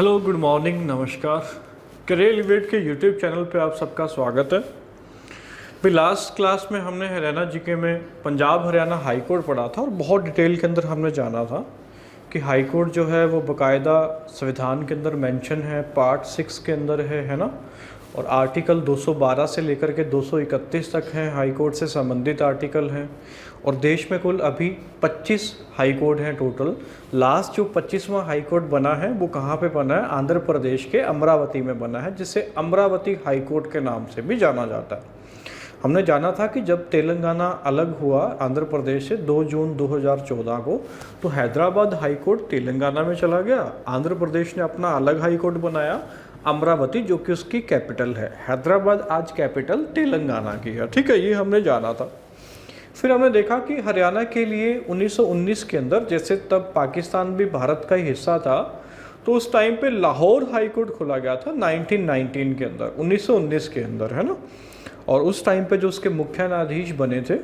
Hello, good morning, नमस्कार। Career elevate के YouTube channel पे आप सबका स्वागत है। भाई लास्ट क्लास में हमने हरियाणा जीके में पंजाब हरियाणा हाई कोर्ट पढ़ा था और बहुत डिटेल के अंदर हमने जाना था कि हाई कोर्ट जो है वो बाकायदा संविधान के अंदर मेंशन है, पार्ट 6 के अंदर है ना। और आर्टिकल 212 से लेकर के 231 तक हैं, हाई कोर्ट से संबंधित आर्टिकल हैं। और देश में कुल अभी 25 हाई कोर्ट हैं टोटल। लास्ट जो 25वां हाई कोर्ट बना है वो कहाँ पे बना है? आंध्र प्रदेश के अमरावती में बना है, जिसे अमरावती हाई कोर्ट के नाम से भी जाना जाता है। हमने जाना था कि जब तेलंगाना अलग हुआ आंध्र प्रदेश से 2 जून 2014 को, तो हैदराबाद हाई कोर्ट तेलंगाना में चला गया। आंध्र प्रदेश ने अपना अलग हाई कोर्ट बनाया, अमरावती, जो कि उसकी कैपिटल है। हैदराबाद आज कैपिटल तेलंगाना की है, ठीक है, ये हमने जाना था। फिर हमने देखा कि हरियाणा के लिए 1919 के अंदर, जैसे तब पाकिस्तान भी भारत का ही हिस्सा था, तो उस टाइम पे लाहौर हाई कोर्ट खोला गया था 1919 के अंदर, 1919 के अंदर, है ना। और उस टाइम पे जो उसके मुख्य न्यायाधीश बने थे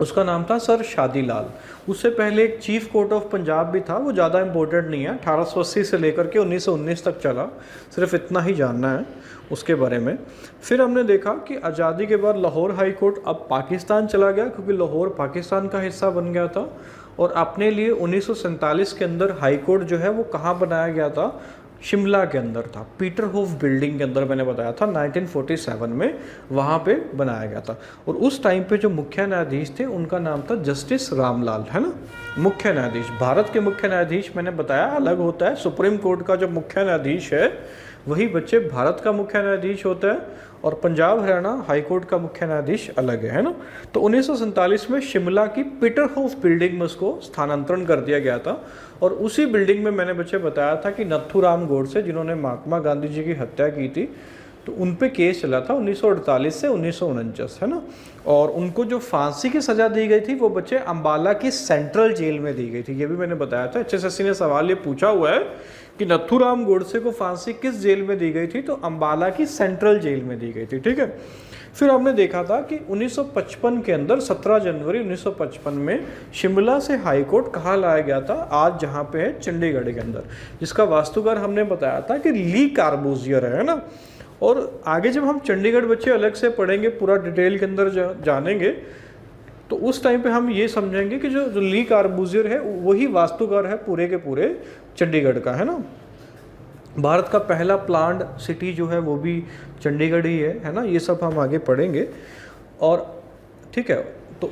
उसका नाम था सर शादीलाल। उससे पहले एक चीफ कोर्ट ऑफ पंजाब भी था, वो ज़्यादा इंपॉर्टेंट नहीं है, 1880 से लेकर के 1919 तक चला, सिर्फ इतना ही जानना है उसके बारे में। फिर हमने देखा कि आज़ादी के बाद लाहौर हाई कोर्ट अब पाकिस्तान चला गया, क्योंकि लाहौर पाकिस्तान का हिस्सा बन गया था। और अपने लिए 1947 के अंदर हाई कोर्ट जो है वो कहाँ बनाया गया था? शिमला के अंदर था, पीटरहोफ बिल्डिंग के अंदर, मैंने बताया था 1947 में वहाँ पे बनाया गया था। और उस टाइम पे जो मुख्य न्यायाधीश थे उनका नाम था जस्टिस रामलाल, है ना। मुख्य न्यायाधीश, भारत के मुख्य न्यायाधीश मैंने बताया अलग होता है, सुप्रीम कोर्ट का जो मुख्य न्यायाधीश है वही बच्चे भारत का मुख्य न्यायाधीश होता है, और पंजाब हरियाणा हाई कोर्ट का मुख्य न्यायाधीश अलग है ना। तो 1947 में शिमला की पीटरहोफ बिल्डिंग में उसको स्थानांतरण कर दिया गया था। और उसी बिल्डिंग में मैंने बच्चे बताया था कि नथुराम गोडसे, जिन्होंने महात्मा गांधी जी की हत्या की थी, तो उन पे केस चला था 1948 से 1949, है ना। और उनको जो फांसी की सज़ा दी गई थी वो बच्चे अम्बाला की सेंट्रल जेल में दी गई थी, ये भी मैंने बताया था। HSSC ने सवाल ये पूछा हुआ है कि नथुराम गोडसे को फांसी किस जेल में दी गई थी, तो अम्बाला की सेंट्रल जेल में दी गई थी, ठीक है। फिर हमने देखा था कि 1955 के अंदर 17 जनवरी 1955 में शिमला से हाई कोर्ट कहाँ लाया गया था? आज जहाँ पे है चंडीगढ़ के अंदर, जिसका वास्तुकार हमने बताया था कि ली कार्बूजियर है ना। और आगे जब हम चंडीगढ़ बच्चे अलग से पढ़ेंगे, पूरा डिटेल के अंदर जानेंगे, तो उस टाइम पे हम ये समझेंगे कि जो ली कार्बूजियर है वही वास्तुकार है पूरे के पूरे चंडीगढ़ का, है ना। भारत का पहला प्लान्ड सिटी जो है वो भी चंडीगढ़ ही है ना। ये सब हम आगे पढ़ेंगे। और ठीक है, तो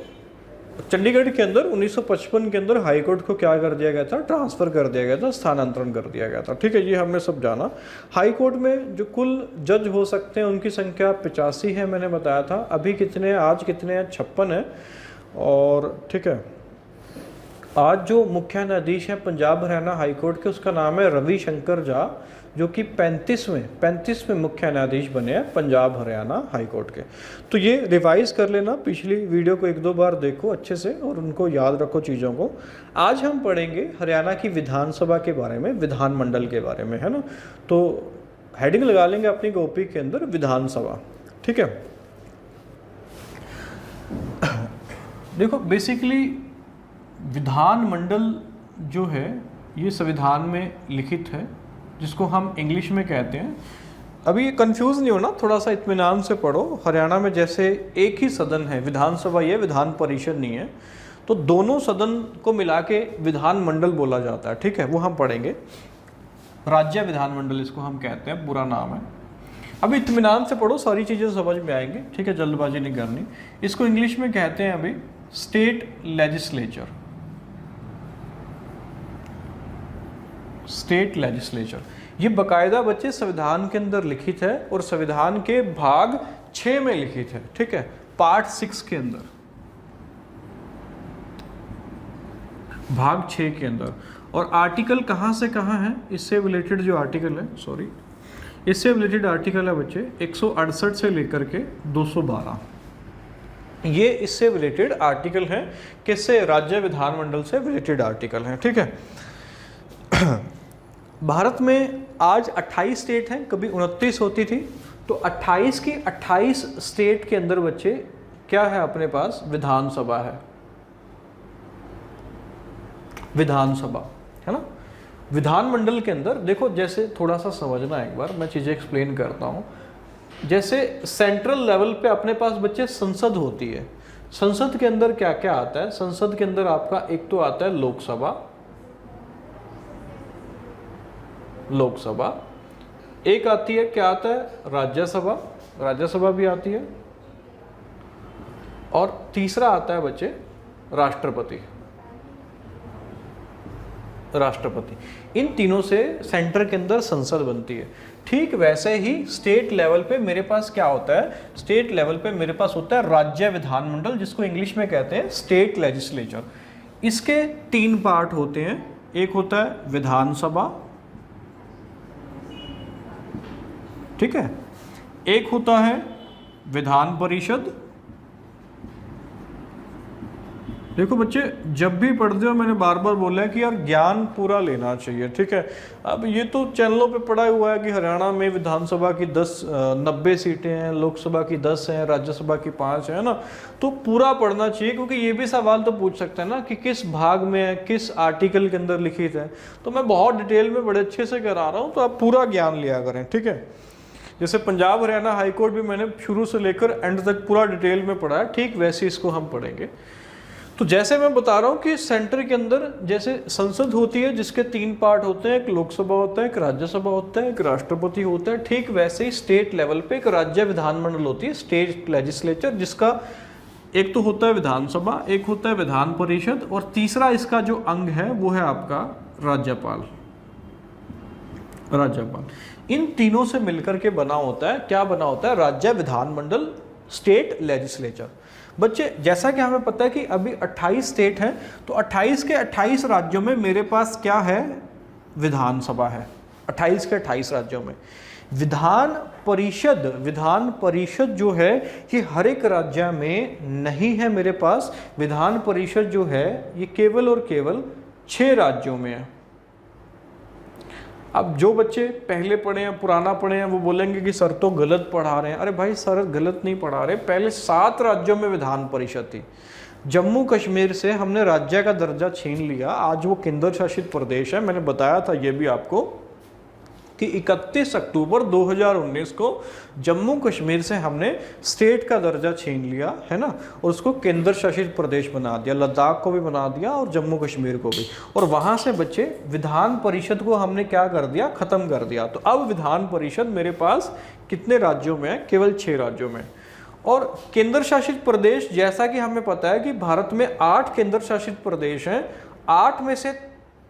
चंडीगढ़ के अंदर 1955 के अंदर हाई कोर्ट को क्या कर दिया गया था? ट्रांसफ़र कर दिया गया था, स्थानांतरण कर दिया गया था, ठीक है, ये हमने सब जाना। हाई कोर्ट में जो कुल जज हो सकते हैं उनकी संख्या 85 है, मैंने बताया था। अभी कितने हैं? आज कितने हैं? 56 है। और ठीक है, आज जो मुख्य न्यायाधीश हैं पंजाब हरियाणा हाई कोर्ट के, उसका नाम है रविशंकर झा, जो कि 35वें मुख्य न्यायाधीश बने हैं पंजाब हरियाणा हाई कोर्ट के। तो ये रिवाइज कर लेना, पिछली वीडियो को 1-2 बार देखो अच्छे से और उनको याद रखो चीज़ों को। आज हम पढ़ेंगे हरियाणा की विधानसभा के बारे में, विधानमंडल के बारे में, है ना। तो हेडिंग लगा लेंगे अपनी कॉपी के अंदर, विधानसभा, ठीक है। देखो, बेसिकली विधानमंडल जो है ये संविधान में लिखित है, जिसको हम इंग्लिश में कहते हैं। अभी ये कंफ्यूज नहीं होना, थोड़ा सा इत्मीनान से पढ़ो। हरियाणा में जैसे एक ही सदन है, विधानसभा, ये विधान परिषद नहीं है, तो दोनों सदन को मिला के विधानमंडल बोला जाता है, ठीक है, वो हम पढ़ेंगे। राज्य विधानमंडल इसको हम कहते हैं, पूरा नाम है। अभी इत्मीनान से पढ़ो, सारी चीज़ें समझ में आएंगी, ठीक है, जल्दबाजी नहीं करनी। इसको इंग्लिश में कहते हैं अभी स्टेट लेजिस्लेचर, स्टेट लेजिस्लेचर। ये बाकायदा बच्चे संविधान के अंदर लिखित है और संविधान के भाग 6 में लिखित है, ठीक है, पार्ट 6 के अंदर, भाग 6 के अंदर। और आर्टिकल कहाँ से कहाँ है इससे रिलेटेड जो आर्टिकल है, इससे रिलेटेड आर्टिकल है बच्चे 168 से लेकर के 212। ये इससे रिलेटेड आर्टिकल हैं, किससे? राज्य विधानमंडल से रिलेटेड आर्टिकल हैं, ठीक है। भारत में आज 28 स्टेट हैं, कभी 29 होती थी, तो 28 की 28 स्टेट के अंदर बच्चे क्या है? अपने पास विधानसभा है, विधानसभा, है ना। विधानमंडल के अंदर देखो, जैसे थोड़ा सा समझना, एक बार मैं चीज़ें एक्सप्लेन करता हूँ। जैसे सेंट्रल लेवल पे अपने पास बच्चे संसद होती है, संसद के अंदर क्या क्या आता है? संसद के अंदर आपका एक तो आता है लोकसभा, लोकसभा, एक आती है क्या आता है? राज्यसभा, राज्यसभा भी आती है, और तीसरा आता है बच्चे राष्ट्रपति, राष्ट्रपति। इन तीनों से सेंटर के अंदर संसद बनती है। ठीक वैसे ही स्टेट लेवल पे मेरे पास क्या होता है? स्टेट लेवल पे मेरे पास होता है राज्य विधानमंडल, जिसको इंग्लिश में कहते हैं स्टेट लेजिस्लेचर। इसके 3 पार्ट होते हैं। एक होता है विधानसभा, ठीक है, एक होता है विधान परिषद। देखो बच्चे, जब भी पढ़ते हो मैंने बार बार बोला है कि यार ज्ञान पूरा लेना चाहिए, ठीक है। अब ये तो चैनलों पे पढ़ा हुआ है कि हरियाणा में विधानसभा की 90 सीटें हैं, लोकसभा की 10 हैं, राज्यसभा की 5 है ना, तो पूरा पढ़ना चाहिए, क्योंकि ये भी सवाल तो पूछ सकता है ना कि किस भाग में है, किस आर्टिकल के अंदर लिखित है। तो मैं बहुत डिटेल में बड़े अच्छे से करा रहा हूँ, तो आप पूरा ज्ञान लिया करें, ठीक है। जैसे पंजाब हरियाणा हाईकोर्ट भी मैंने शुरू से लेकर एंड तक पूरा डिटेल में पढ़ा है, ठीक वैसे इसको हम पढ़ेंगे। तो जैसे मैं बता रहा हूँ कि सेंटर के अंदर जैसे संसद होती है जिसके 3 पार्ट होते हैं, एक लोकसभा होता है, एक राज्यसभा होता है, एक राष्ट्रपति होता है, ठीक वैसे ही स्टेट लेवल पे एक राज्य विधानमंडल होती है, स्टेट लेजिस्लेचर, जिसका एक तो होता है विधानसभा, एक होता है विधान परिषद, और तीसरा इसका जो अंग है वो है आपका राज्यपाल, राज्यपाल। इन तीनों से मिलकर के बना होता है, क्या बना होता है? राज्य विधानमंडल, स्टेट लेजिस्लेचर। बच्चे, जैसा कि हमें पता है कि अभी 28 स्टेट हैं, तो 28 के 28 राज्यों में मेरे पास क्या है? विधानसभा है। 28 के 28 राज्यों में विधान परिषद, विधान परिषद जो है ये हर एक राज्य में नहीं है मेरे पास। विधान परिषद जो है ये केवल और केवल 6 राज्यों में है। अब जो बच्चे पहले पढ़े हैं, पुराना पढ़े हैं, वो बोलेंगे कि सर तो गलत पढ़ा रहे हैं। अरे भाई सर गलत नहीं पढ़ा रहे, पहले 7 राज्यों में विधान परिषद थी। जम्मू कश्मीर से हमने राज्य का दर्जा छीन लिया, आज वो केंद्र शासित प्रदेश है। मैंने बताया था ये भी आपको कि 31 अक्टूबर 2019 को जम्मू कश्मीर से हमने स्टेट का दर्जा छीन लिया है ना, और उसको केंद्र शासित प्रदेश बना दिया, लद्दाख को भी बना दिया और जम्मू कश्मीर को भी। और वहाँ से बच्चे विधान परिषद को हमने क्या कर दिया? ख़त्म कर दिया। तो अब विधान परिषद मेरे पास कितने राज्यों में है? केवल 6 राज्यों में। और केंद्र शासित प्रदेश, जैसा कि हमें पता है कि भारत में 8 केंद्र शासित प्रदेश हैं, 8 में से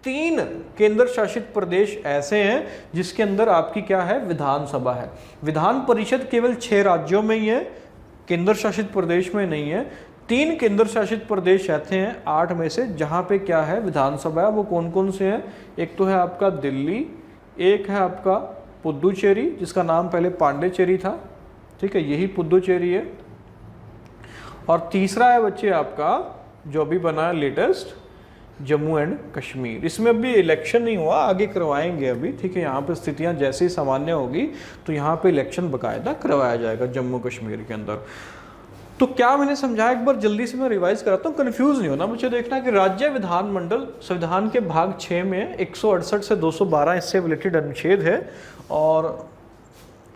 3 केंद्र शासित प्रदेश ऐसे हैं जिसके अंदर आपकी क्या है? विधानसभा है। विधान परिषद केवल 6 राज्यों में ही है, केंद्र शासित प्रदेश में नहीं है। 3 केंद्र शासित प्रदेश ऐसे हैं 8 में से जहां पे क्या है? विधानसभा है। वो कौन कौन से हैं? एक तो है आपका दिल्ली, एक है आपका पुदुचेरी, जिसका नाम पहले पांडेचेरी था, ठीक है, यही पुदुचेरी है। और तीसरा है बच्चे आपका जो अभी बना है लेटेस्ट, जम्मू एंड कश्मीर। इसमें अभी इलेक्शन नहीं हुआ, आगे करवाएंगे अभी, ठीक है। यहाँ पे स्थितियाँ जैसे ही सामान्य होगी तो यहाँ पे इलेक्शन बाकायदा करवाया जाएगा जम्मू कश्मीर के अंदर। तो क्या मैंने समझाया, एक बार जल्दी से मैं रिवाइज कराता हूँ, कंफ्यूज नहीं होना बच्चे। देखना कि राज्य विधानमंडल संविधान के भाग 6 में 168 से 212 इससे रिलेटेड अनुच्छेद है, और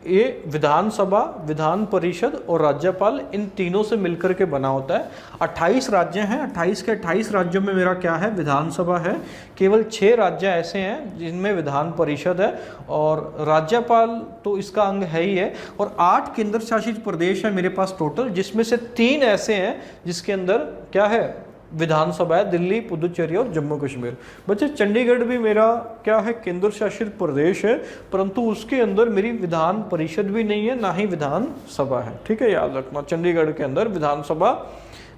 ये विधानसभा, विधान परिषद और राज्यपाल, इन तीनों से मिलकर के बना होता है। 28 राज्य हैं, 28 के 28 राज्यों में मेरा क्या है? विधानसभा है। केवल 6 राज्य ऐसे हैं जिनमें विधान परिषद है, और राज्यपाल तो इसका अंग है ही है। और 8 केंद्र शासित प्रदेश है मेरे पास टोटल, जिसमें से 3 ऐसे हैं जिसके अंदर क्या है? विधानसभा है, दिल्ली, पुदुचेरी और जम्मू कश्मीर। बच्चे, चंडीगढ़ भी मेरा क्या है? केंद्र शासित प्रदेश है, परंतु उसके अंदर मेरी विधान परिषद भी नहीं है, ना ही विधानसभा है, ठीक है, याद रखना। चंडीगढ़ के अंदर विधानसभा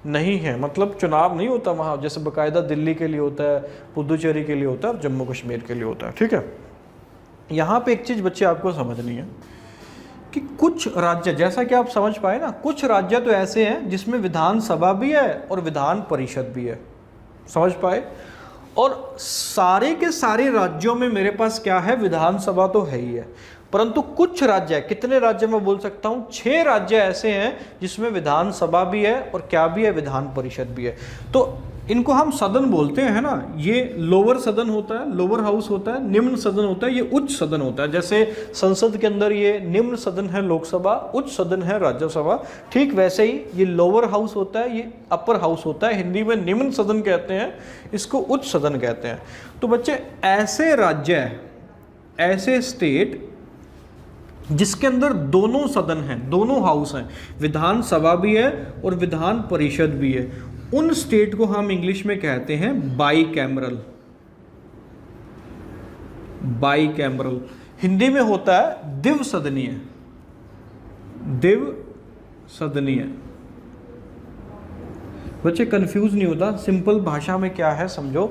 नहीं है, मतलब चुनाव नहीं होता वहाँ, जैसे बाकायदा दिल्ली के लिए होता है, पुदुचेरी के लिए होता है और जम्मू कश्मीर के लिए होता है, ठीक है। यहाँ पे एक चीज़ बच्चे आपको समझनी है कि कुछ राज्य, जैसा कि आप समझ पाए ना, कुछ राज्य तो ऐसे हैं जिसमें विधानसभा भी है और विधान परिषद भी है, समझ पाए। और सारे के सारे राज्यों में मेरे पास क्या है? विधानसभा तो है ही है, परंतु कुछ राज्य, कितने राज्य मैं बोल सकता हूं? 6 राज्य ऐसे हैं जिसमें विधानसभा भी है और क्या भी है? विधान परिषद भी है। तो इनको हम सदन बोलते हैं ना, ये लोअर सदन होता है, लोअर हाउस होता है, निम्न सदन होता है, ये उच्च सदन होता है। जैसे संसद के अंदर ये निम्न सदन है लोकसभा, उच्च सदन है राज्यसभा, ठीक वैसे ही ये लोअर हाउस होता है, ये अपर हाउस होता है। हिंदी में निम्न सदन कहते हैं, इसको उच्च सदन कहते हैं। तो बच्चे ऐसे राज्य, ऐसे स्टेट जिसके अंदर दोनों सदन हैं, दोनों हाउस हैं, विधानसभा भी है और विधान परिषद भी है, उन स्टेट को हम इंग्लिश में कहते हैं by cameral. By cameral Hindi में होता है द्विव सदनीय। द्विव सदनीय। बच्चे कंफ्यूज नहीं होता, सिंपल भाषा में क्या है समझो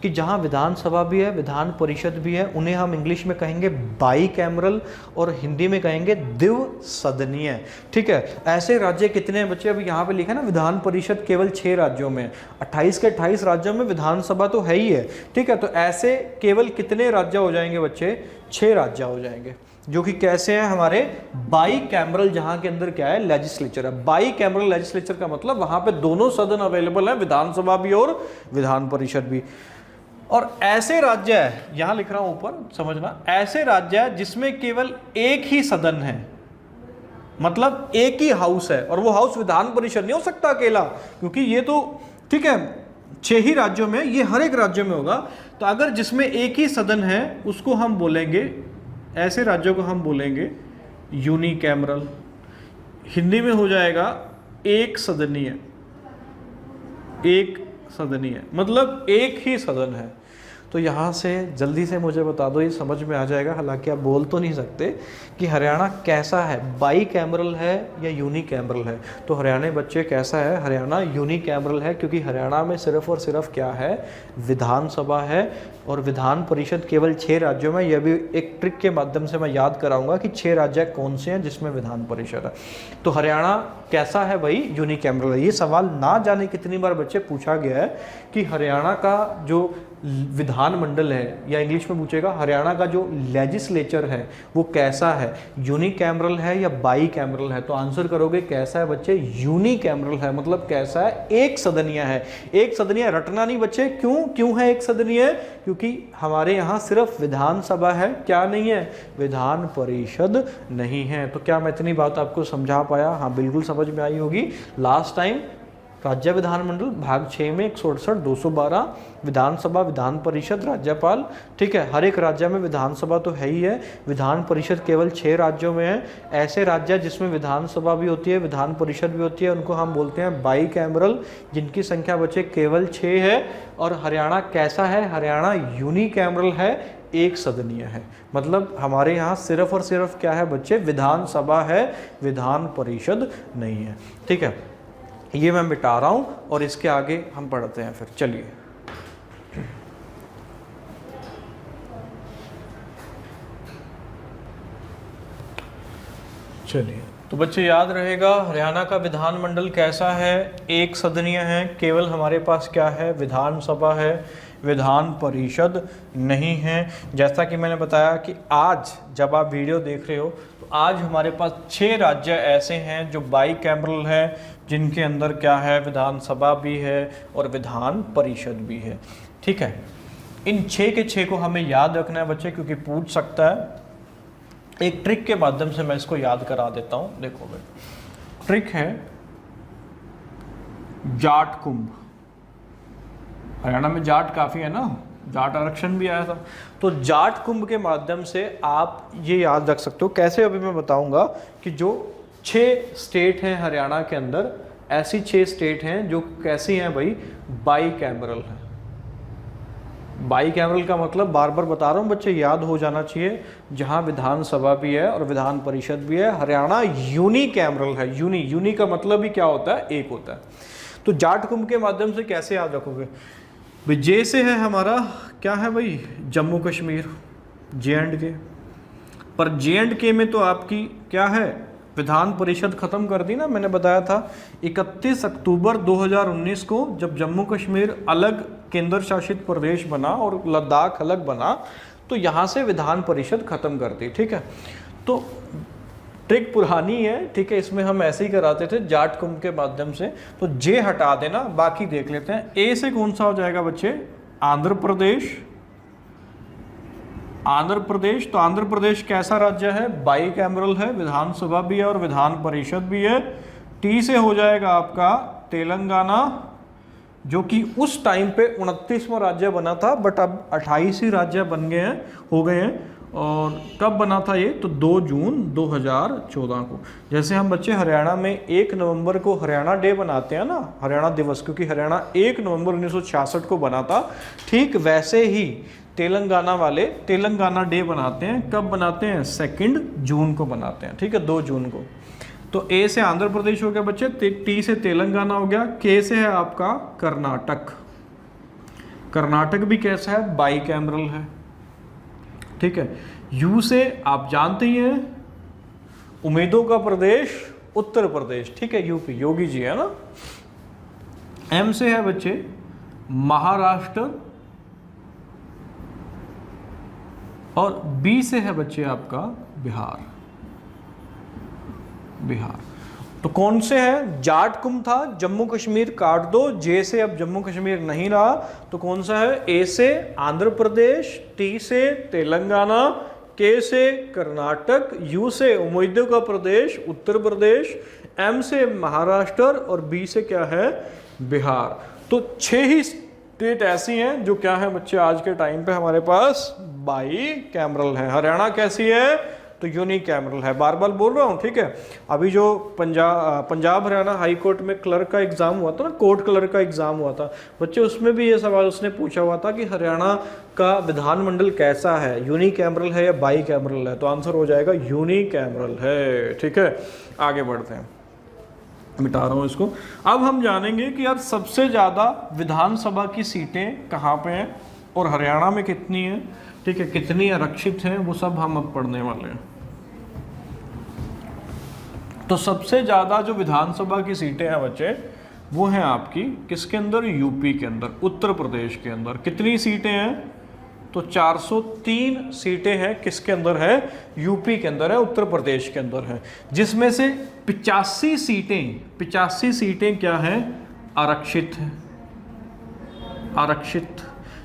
कि जहां विधानसभा भी है, विधान परिषद भी है, उन्हें हम इंग्लिश में कहेंगे बाई कैमरल और हिंदी में कहेंगे द्विव सदनीय। ठीक है, ऐसे राज्य कितने हैं बच्चे? अभी यहाँ पे लिखा है ना, विधान परिषद केवल 6 राज्यों में, 28 के 28 राज्यों में विधानसभा तो है ही है। ठीक है, तो ऐसे केवल कितने राज्य हो जाएंगे बच्चे? 6 राज्य हो जाएंगे, जो कि कैसे हैं हमारे बाई कैमरल, जहां के अंदर क्या है? लेजिस्लेचर है। बाई कैमरल लेजिस्लेचर का मतलब वहां पे दोनों सदन अवेलेबल है, विधानसभा भी और विधान परिषद भी। और ऐसे राज्य है, यहां लिख रहा हूं ऊपर समझना, ऐसे राज्य है जिसमें केवल एक ही सदन है, मतलब एक ही हाउस है, और वो हाउस विधान परिषद नहीं हो सकता अकेला, क्योंकि ये तो ठीक है 6 ही राज्यों में, ये हर एक राज्य में होगा। तो अगर जिसमें एक ही सदन है उसको हम बोलेंगे, ऐसे राज्यों को हम बोलेंगे यूनिकैमरल। हिंदी में हो जाएगा एक सदनीय। एक सदनीय मतलब एक ही सदन है। तो यहाँ से जल्दी से मुझे बता दो, ये समझ में आ जाएगा, हालांकि आप बोल तो नहीं सकते, कि हरियाणा कैसा है, बाई कैमरल है या यूनिकैमरल है। तो हरियाणा बच्चे कैसा है? हरियाणा यूनिकैमरल है, क्योंकि हरियाणा में सिर्फ और सिर्फ क्या है? विधानसभा है, और विधान परिषद केवल 6 राज्यों में। यह भी एक ट्रिक के माध्यम से मैं याद कराऊंगा कि 6 राज्य कौन से हैं जिसमें विधान परिषद है। तो हरियाणा कैसा है भाई? यूनिकैमरल है। ये सवाल ना जाने कितनी बार बच्चे पूछा गया है कि हरियाणा का जो विधानमंडल है, या इंग्लिश में पूछेगा हरियाणा का जो लेजिस्लेचर है वो कैसा है, यूनिकैमरल है या बाई कैमरल है? तो आंसर करोगे कैसा है बच्चे? यूनिकैमरल है, मतलब कैसा है? एक सदनीय है। एक सदनीय रटना नहीं बच्चे, क्यों है एक सदनीय? क्योंकि हमारे यहाँ सिर्फ विधानसभा है, क्या नहीं है? विधान परिषद नहीं है। तो क्या मैं इतनी बात आपको समझा पाया? हाँ बिल्कुल समझ में आई होगी। लास्ट टाइम राज्य विधानमंडल भाग 6 में 168, 212 विधानसभा, विधान परिषद, राज्यपाल। ठीक है, हर एक राज्य में विधानसभा तो है ही है, विधान परिषद केवल 6 राज्यों में है। ऐसे राज्य जिसमें विधानसभा भी होती है, विधान परिषद भी होती है, उनको हम बोलते हैं बाई कैमरल, जिनकी संख्या बच्चे केवल 6 है। और हरियाणा कैसा है? हरियाणा यूनिकैमरल है, एक सदनीय है। मतलब हमारे यहाँ सिर्फ और सिर्फ क्या है बच्चे? विधानसभा है, विधान परिषद नहीं है। ठीक है, ये मैं मिटा रहा हूं और इसके आगे हम पढ़ते हैं फिर। चलिए, तो बच्चे याद रहेगा हरियाणा का विधानमंडल कैसा है? एक सदनीय है, केवल हमारे पास क्या है? विधानसभा है, विधान परिषद नहीं है। जैसा कि मैंने बताया कि आज जब आप वीडियो देख रहे हो तो आज हमारे पास 6 राज्य ऐसे हैं जो बाई कैमरल है, जिनके अंदर क्या है? विधानसभा भी है और विधान परिषद भी है। ठीक है, इन 6 के 6 को हमें याद रखना है बच्चे, क्योंकि पूछ सकता है। एक ट्रिक के माध्यम से मैं इसको याद करा देता हूं। देखो भाई, ट्रिक है जाट कुंभ। हरियाणा में जाट काफी है ना, जाट आरक्षण भी आया था। तो जाट कुंभ के माध्यम से आप ये याद रख सकते हो। कैसे? अभी मैं बताऊंगा कि जो 6 स्टेट हैं हरियाणा के अंदर, ऐसी 6 स्टेट हैं जो कैसी हैं भाई? बाई कैमरल है। बाई कैमरल का मतलब बार बार बता रहा हूँ बच्चे, याद हो जाना चाहिए, जहां विधानसभा भी है और विधान परिषद भी है। हरियाणा यूनिकैमरल है। यूनी का मतलब ही क्या होता है? एक होता है। तो जाट कुंभ के माध्यम से कैसे याद रखोगे भाई? जे से है हमारा क्या है भाई? जम्मू कश्मीर, JNK। पर JNK में तो आपकी क्या है? विधान परिषद खत्म कर दी ना। मैंने बताया था 31 अक्टूबर 2019 को जब जम्मू कश्मीर अलग केंद्र शासित प्रदेश बना और लद्दाख अलग बना, तो यहाँ से विधान परिषद खत्म कर दी। ठीक है, तो ट्रिक पुरानी है, ठीक है, इसमें हम ऐसे ही कराते थे जाट कुंभ के माध्यम से। तो जे हटा देना, बाकी देख लेते हैं। ए से कौन सा हो जाएगा बच्चे? आंध्र प्रदेश। आंध्र प्रदेश, तो आंध्र प्रदेश कैसा राज्य है? बाई कैमरल है, विधानसभा भी है और विधान परिषद भी है। टी से हो जाएगा आपका तेलंगाना, जो कि उस टाइम पे 29वां राज्य बना था, बट अब 28 ही राज्य बन गए हैं, हो गए हैं। और कब बना था ये? तो 2 जून 2014 को। जैसे हम बच्चे हरियाणा में 1 नवंबर को हरियाणा डे बनाते हैं ना, हरियाणा दिवस, क्योंकि हरियाणा 1 नवंबर 1966 को बना था, ठीक वैसे ही तेलंगाना वाले तेलंगाना डे बनाते हैं। कब बनाते हैं? 2 जून को बनाते हैं, ठीक है, 2 जून को। तो ए से आंध्र प्रदेश हो गया बच्चे, टी से तेलंगाना हो गया, के से है आपका कर्नाटक। कर्नाटक भी कैसा है? बाई कैमरल है, ठीक है। यू से आप जानते ही हैं, उम्मीदों का प्रदेश उत्तर प्रदेश, ठीक है, यूपी, योगी जी है ना। एम से है बच्चे महाराष्ट्र, और बी से है बच्चे आपका बिहार। बिहार तो कौन से है? जाट कुंभ था, जम्मू कश्मीर काट दो। जे से अब जम्मू कश्मीर नहीं रहा, तो कौन सा है? ए से आंध्र प्रदेश, टी से तेलंगाना, के से कर्नाटक, यू से उम्मीदों का प्रदेश उत्तर प्रदेश, एम से महाराष्ट्र और बी से क्या है? बिहार। तो 6 ही स्टेट ऐसी हैं जो क्या है बच्चे आज के टाइम पे हमारे पास बाई कैमरल है। हरियाणा कैसी है? तो यूनिक कैमरल है। बार बार बोल रहा हूँ, ठीक है। अभी जो पंजाब हरियाणा हाई कोर्ट में क्लर्क का एग्जाम हुआ था ना, कोर्ट क्लर्क का एग्जाम हुआ था बच्चे, उसमें भी ये सवाल उसने पूछा हुआ था कि हरियाणा का विधानमंडल कैसा है, यूनिक कैमरल है या बाई कैमरल है? तो आंसर हो जाएगा यूनिक कैमरल है, ठीक है। आगे बढ़ते हैं, मिटा रहा हूँ इसको। अब हम जानेंगे कि यार सबसे ज़्यादा विधानसभा की सीटें कहाँ पे हैं और हरियाणा में कितनी है, ठीक है, कितनी आरक्षित हैं, वो सब हम अब पढ़ने वाले हैं। तो सबसे ज़्यादा जो विधानसभा की सीटें हैं बच्चे, वो हैं आपकी किसके अंदर? यूपी के अंदर, उत्तर प्रदेश के अंदर। कितनी सीटें हैं? तो 403 सीटें हैं। किसके अंदर है? यूपी के अंदर है, उत्तर प्रदेश के अंदर है। जिसमें से 85 सीटें क्या हैं? आरक्षित हैं, आरक्षित।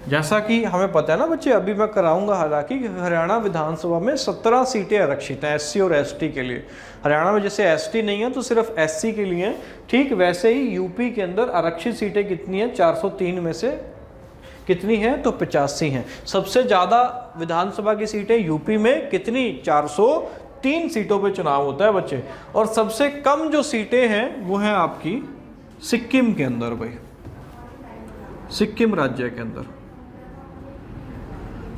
जैसा कि हमें पता है ना बच्चे, अभी मैं कराऊंगा, हालांकि हरियाणा विधानसभा में 17 सीटें आरक्षित हैं एससी और एसटी के लिए। हरियाणा में जैसे एसटी नहीं है तो सिर्फ एससी के लिए है, ठीक वैसे ही यूपी के अंदर आरक्षित सीटें कितनी हैं? 403 में से कितनी है? तो 85 हैं। सबसे ज़्यादा विधानसभा की सीटें यूपी में कितनी? 403 सीटों पे चुनाव होता है बच्चे। और सबसे कम जो सीटें हैं वो हैं आपकी सिक्किम के अंदर भाई, सिक्किम राज्य के अंदर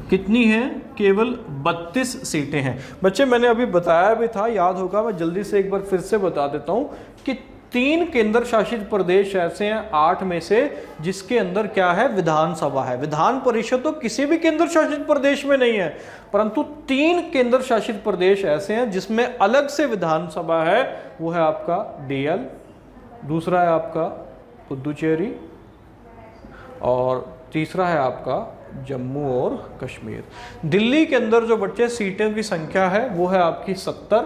कितनी है? केवल 32 सीटें हैं बच्चे। मैंने अभी बताया भी था, याद होगा, मैं जल्दी से एक बार फिर से बता देता हूं कि 3 केंद्र शासित प्रदेश ऐसे हैं 8 में से जिसके अंदर क्या है? विधानसभा है। विधान परिषद तो किसी भी केंद्र शासित प्रदेश में नहीं है, परंतु 3 केंद्र शासित प्रदेश ऐसे हैं जिसमें अलग से विधानसभा है। वो है आपका DL, दूसरा है आपका पुदुचेरी, और तीसरा है आपका जम्मू और कश्मीर। दिल्ली के अंदर जो बच्चे सीटों की संख्या है वो है आपकी 70,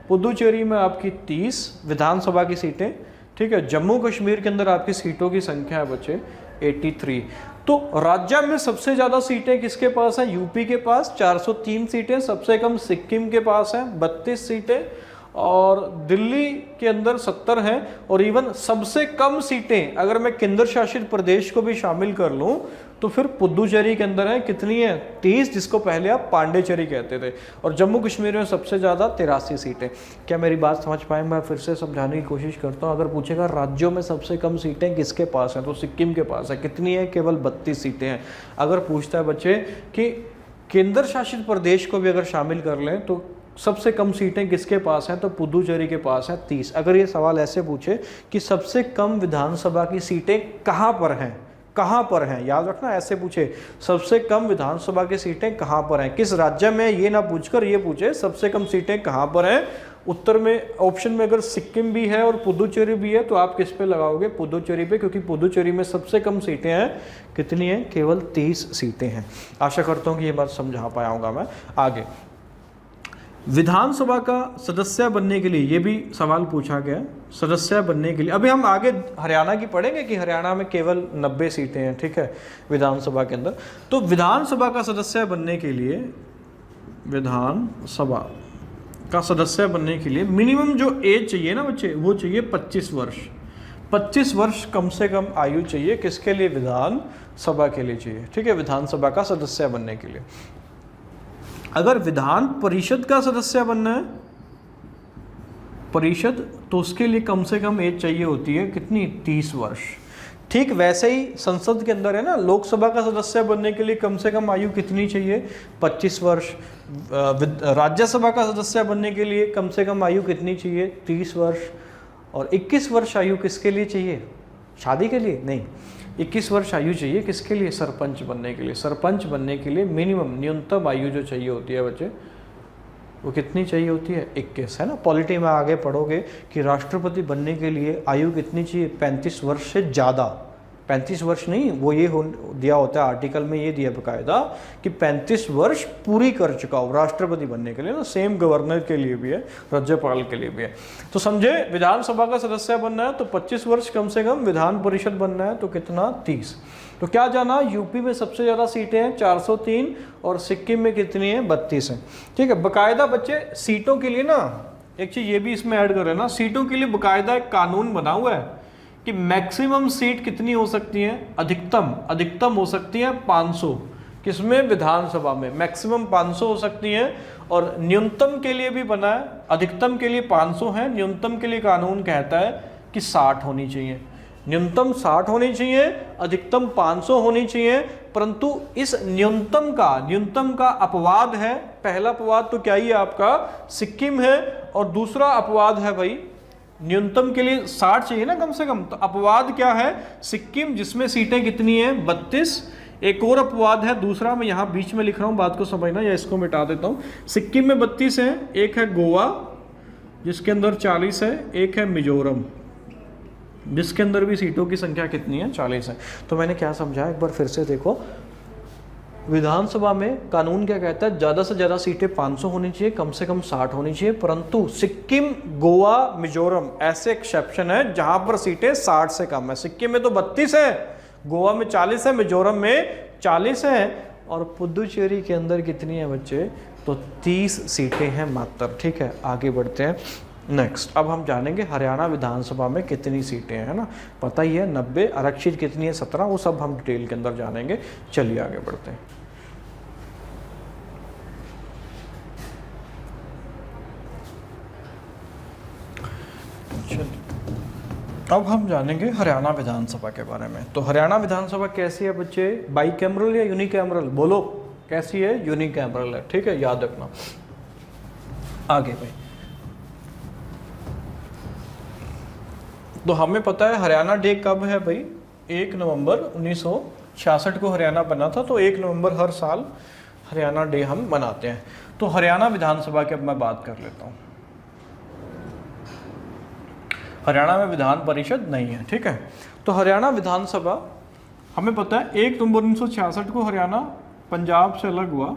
पुदुचेरी में आपकी 30 विधानसभा की सीटें, ठीक है। जम्मू कश्मीर के अंदर आपकी सीटों की संख्या है बच्चे 83। तो राज्य में सबसे ज़्यादा सीटें किसके पास हैं? यूपी के पास 403 सीटें, सबसे कम सिक्किम के पास हैं 32 सीटें, और दिल्ली के अंदर 70 हैं। और इवन सबसे कम सीटें अगर मैं केंद्र शासित प्रदेश को भी शामिल कर लूं तो फिर पुदुचेरी के अंदर है, कितनी है? 30, जिसको पहले आप पांडेचेरी कहते थे। और जम्मू कश्मीर में सबसे ज़्यादा 83 सीटें। क्या मेरी बात समझ पाए? मैं फिर से समझाने की कोशिश करता हूँ। अगर पूछेगा राज्यों में सबसे कम सीटें किसके पास हैं, तो सिक्किम के पास है। कितनी है? केवल 32 सीटें हैं। अगर पूछता है बच्चे कि केंद्र शासित प्रदेश को भी अगर शामिल कर लें तो सबसे कम सीटें किसके पास हैं, तो पुदुचेरी के पास हैं 30। अगर ये सवाल ऐसे पूछे कि सबसे कम विधानसभा की सीटें कहाँ पर हैं, कहाँ पर हैं, याद रखना, ऐसे पूछे सबसे कम विधानसभा की सीटें कहाँ पर हैं, किस राज्य में, ये ना पूछकर ये पूछे सबसे कम सीटें कहाँ पर हैं। उत्तर में ऑप्शन में अगर सिक्किम भी है और पुदुचेरी भी है तो आप किस पे लगाओगे? पुदुचेरी पे, क्योंकि पुदुचेरी में सबसे कम सीटें हैं। कितनी हैं? केवल 30 सीटें हैं। आशा करता हूँ कि ये बात समझा पाया होगा मैं। आगे विधानसभा का सदस्य बनने के लिए, ये भी सवाल पूछा गया, सदस्य बनने के लिए अभी हम आगे हरियाणा की पढ़ेंगे कि हरियाणा में केवल 90 सीटें हैं, ठीक है, विधानसभा के अंदर। तो विधानसभा का सदस्य बनने के लिए, विधानसभा का सदस्य बनने के लिए मिनिमम जो एज चाहिए ना बच्चे, वो चाहिए 25 वर्ष। 25 वर्ष कम से कम आयु चाहिए, किसके लिए? विधानसभा के लिए चाहिए, ठीक है, विधानसभा का सदस्य बनने के लिए। अगर विधान परिषद का सदस्य बनना है, परिषद, तो उसके लिए कम से कम एज चाहिए होती है कितनी? 30 वर्ष। ठीक वैसे ही संसद के अंदर है ना, लोकसभा का सदस्य बनने के लिए कम से कम आयु कितनी चाहिए? 25 वर्ष। राज्यसभा का सदस्य बनने के लिए कम से कम आयु कितनी चाहिए? 30 वर्ष। और 21 वर्ष आयु किसके लिए चाहिए? शादी के लिए नहीं, 21 वर्ष आयु चाहिए किसके लिए? सरपंच बनने के लिए। सरपंच बनने के लिए मिनिमम, न्यूनतम आयु जो चाहिए होती है बच्चे, वो कितनी चाहिए होती है? 21, है ना। पॉलिटी में आगे पढ़ोगे कि राष्ट्रपति बनने के लिए आयु कितनी चाहिए? 35 वर्ष से ज़्यादा। 35 वर्ष नहीं, वो ये दिया होता है आर्टिकल में, ये दिया बकायदा कि 35 वर्ष पूरी कर चुका हो राष्ट्रपति बनने के लिए ना। सेम गवर्नर के लिए भी है, राज्यपाल के लिए भी है। तो समझे, विधानसभा का सदस्य बनना है तो 25 वर्ष कम से कम, विधान परिषद बनना है तो कितना? 30। तो क्या जाना, यूपी में सबसे ज़्यादा सीटें हैं 403 और सिक्किम में कितनी है? 32 हैं, ठीक है। बकायदा बच्चे सीटों के लिए ना, एक चीज़ ये भी इसमें ऐड करें ना, सीटों के लिए बकायदा एक कानून बना हुआ है कि मैक्सिमम सीट कितनी हो सकती है? अधिकतम हो सकती है 500। किसमें? विधानसभा में मैक्सिमम 500 हो सकती है। और न्यूनतम के लिए भी बना है, अधिकतम के लिए 500 है, न्यूनतम के लिए कानून कहता है कि 60 होनी चाहिए। न्यूनतम 60 होनी चाहिए, अधिकतम 500 होनी चाहिए। परंतु इस न्यूनतम का अपवाद है। पहला अपवाद तो क्या ही है आपका? सिक्किम है। और दूसरा अपवाद है भाई, न्यूनतम के लिए 60 चाहिए ना कम से कम, तो अपवाद क्या है? सिक्किम, जिसमें सीटें कितनी हैं? 32। एक और अपवाद है दूसरा, मैं यहाँ बीच में लिख रहा हूँ, बात को समझना, या इसको मिटा देता हूँ। सिक्किम में 32 है, एक है गोवा जिसके अंदर 40 है, एक है मिजोरम जिसके अंदर भी सीटों की संख्या कितनी है? 40 है। तो मैंने क्या समझा, एक बार फिर से देखो। विधानसभा में कानून क्या कहता है? ज़्यादा से ज़्यादा सीटें 500 होनी चाहिए, कम से कम 60 होनी चाहिए। परंतु सिक्किम, गोवा, मिजोरम ऐसे एक्सेप्शन है जहां पर सीटें 60 से कम है। सिक्किम में तो 32 है, गोवा में 40 है, मिजोरम में 40 है, और पुदुचेरी के अंदर कितनी है बच्चे? तो 30 सीटें हैं मात्र, ठीक है। आगे बढ़ते हैं नेक्स्ट। अब हम जानेंगे हरियाणा विधानसभा में कितनी सीटें हैं, है ना। पता ही है 90, आरक्षित कितनी है 17, वो सब हम डिटेल के अंदर जानेंगे। चलिए आगे बढ़ते हैं। अब हम जानेंगे हरियाणा विधानसभा के बारे में। तो हरियाणा विधानसभा कैसी है बच्चे? बाईकैमरल या यूनिकैमरल? बोलो, कैसी है? यूनिकैमरल है, ठीक है, याद रखना। आगे भाई, तो हमें पता है हरियाणा डे कब है भाई? 1 नवंबर 1966 को हरियाणा बना था, तो 1 नवंबर हर साल हरियाणा डे हम मनाते हैं। तो हरियाणा विधानसभा की अब मैं बात कर लेता हूँ। हरियाणा में विधान परिषद नहीं है, ठीक है। तो हरियाणा विधानसभा हमें पता है 1 नवंबर 1966 को हरियाणा पंजाब से अलग हुआ।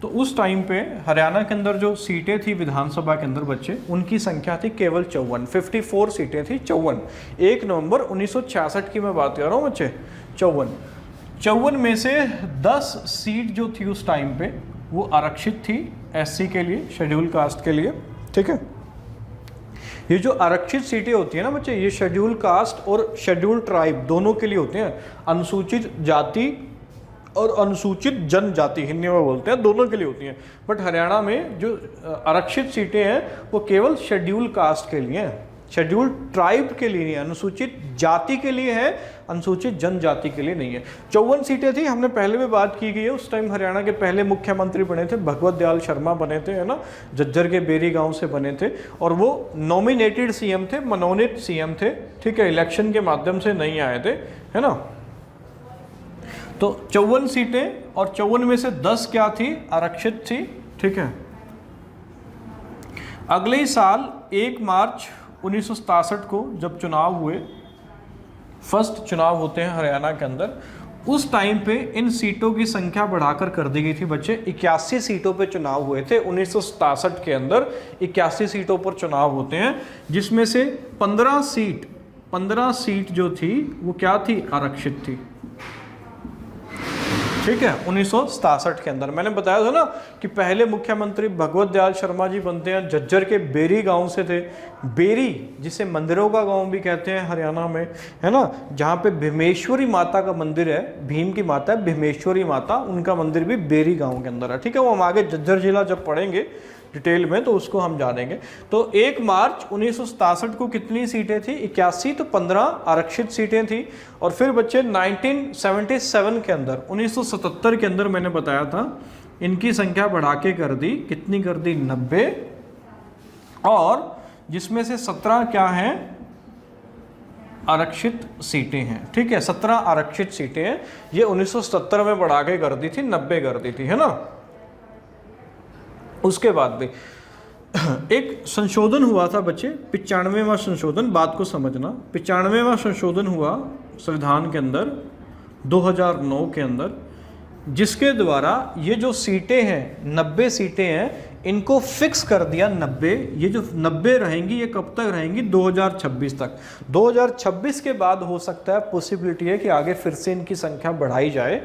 तो उस टाइम पे हरियाणा के अंदर जो सीटें थी विधानसभा के अंदर बच्चे, उनकी संख्या थी केवल 54, 54 सीटें थी, 54। 1 नवंबर 1966 की मैं बात कर रहा हूँ बच्चे, 54 में से 10 सीट जो थी उस टाइम पे वो आरक्षित थी एससी के लिए, शेड्यूल कास्ट के लिए, ठीक है। ये जो आरक्षित सीटें होती है ना बच्चे, ये शेड्यूल कास्ट और शेड्यूल ट्राइब दोनों के लिए होते हैं। अनुसूचित जाति और अनुसूचित जनजाति हिंदी में बोलते हैं, दोनों के लिए होती हैं। बट हरियाणा में जो आरक्षित सीटें हैं वो केवल शेड्यूल कास्ट के लिए हैं, शेड्यूल ट्राइब के लिए नहीं है, अनुसूचित जाति के लिए है, अनुसूचित जनजाति के लिए नहीं है। 54 सीटें थी, हमने पहले भी बात की गई है। उस टाइम हरियाणा के पहले मुख्यमंत्री बने थे भगवत दयाल शर्मा बने थे, है ना, झज्जर के बेरी गांव से बने थे। और वो नॉमिनेटेड सीएम थे, मनोनीत सीएम थे, ठीक है, इलेक्शन के माध्यम से नहीं आए थे, है ना। तो 54 सीटें और 54 में से 10 क्या थी? आरक्षित थी, ठीक है। अगले ही साल 1 मार्च 1967 को जब चुनाव हुए, फर्स्ट चुनाव होते हैं हरियाणा के अंदर, उस टाइम पे इन सीटों की संख्या बढ़ाकर कर दी गई थी बच्चे। 81 सीटों पे चुनाव हुए थे 1967 के अंदर। 81 सीटों पर चुनाव होते हैं, जिसमें से 15 सीट जो थी वो क्या थी, आरक्षित थी। ठीक है, 1967 के अंदर मैंने बताया था ना कि पहले मुख्यमंत्री भगवत दयाल शर्मा जी बनते हैं, झज्जर के बेरी गांव से थे। बेरी जिसे मंदिरों का गांव भी कहते हैं हरियाणा में, है ना, जहाँ पे भीमेश्वरी माता का मंदिर है, भीम की माता है भीमेश्वरी माता, उनका मंदिर भी बेरी गांव के अंदर है। ठीक है, वो हम आगे झज्जर जिला जब पढ़ेंगे डिटेल में तो उसको हम जानेंगे। तो 1 मार्च 1967 को कितनी सीटें थी, 81, तो 15 आरक्षित सीटें थी। और फिर बच्चे 1977 के अंदर, 1977 के अंदर मैंने बताया था इनकी संख्या बढ़ा के कर दी, कितनी कर दी, 90, और जिसमें से 17 क्या हैं, आरक्षित सीटें हैं। ठीक है, 17 आरक्षित सीटें हैं। ये 1977 में बढ़ा के कर दी थी, 90 कर दी थी, है ना। उसके बाद भी एक संशोधन हुआ था बच्चे, 95वां संशोधन, बात को समझना। 95वां संशोधन हुआ संविधान के अंदर 2009 के अंदर, जिसके द्वारा ये जो सीटें हैं, 90 सीटें हैं, इनको फिक्स कर दिया 90। ये जो 90 रहेंगी, ये कब तक रहेंगी, 2026 तक। 2026 के बाद हो सकता है, पॉसिबिलिटी है कि आगे फिर से इनकी संख्या बढ़ाई जाए।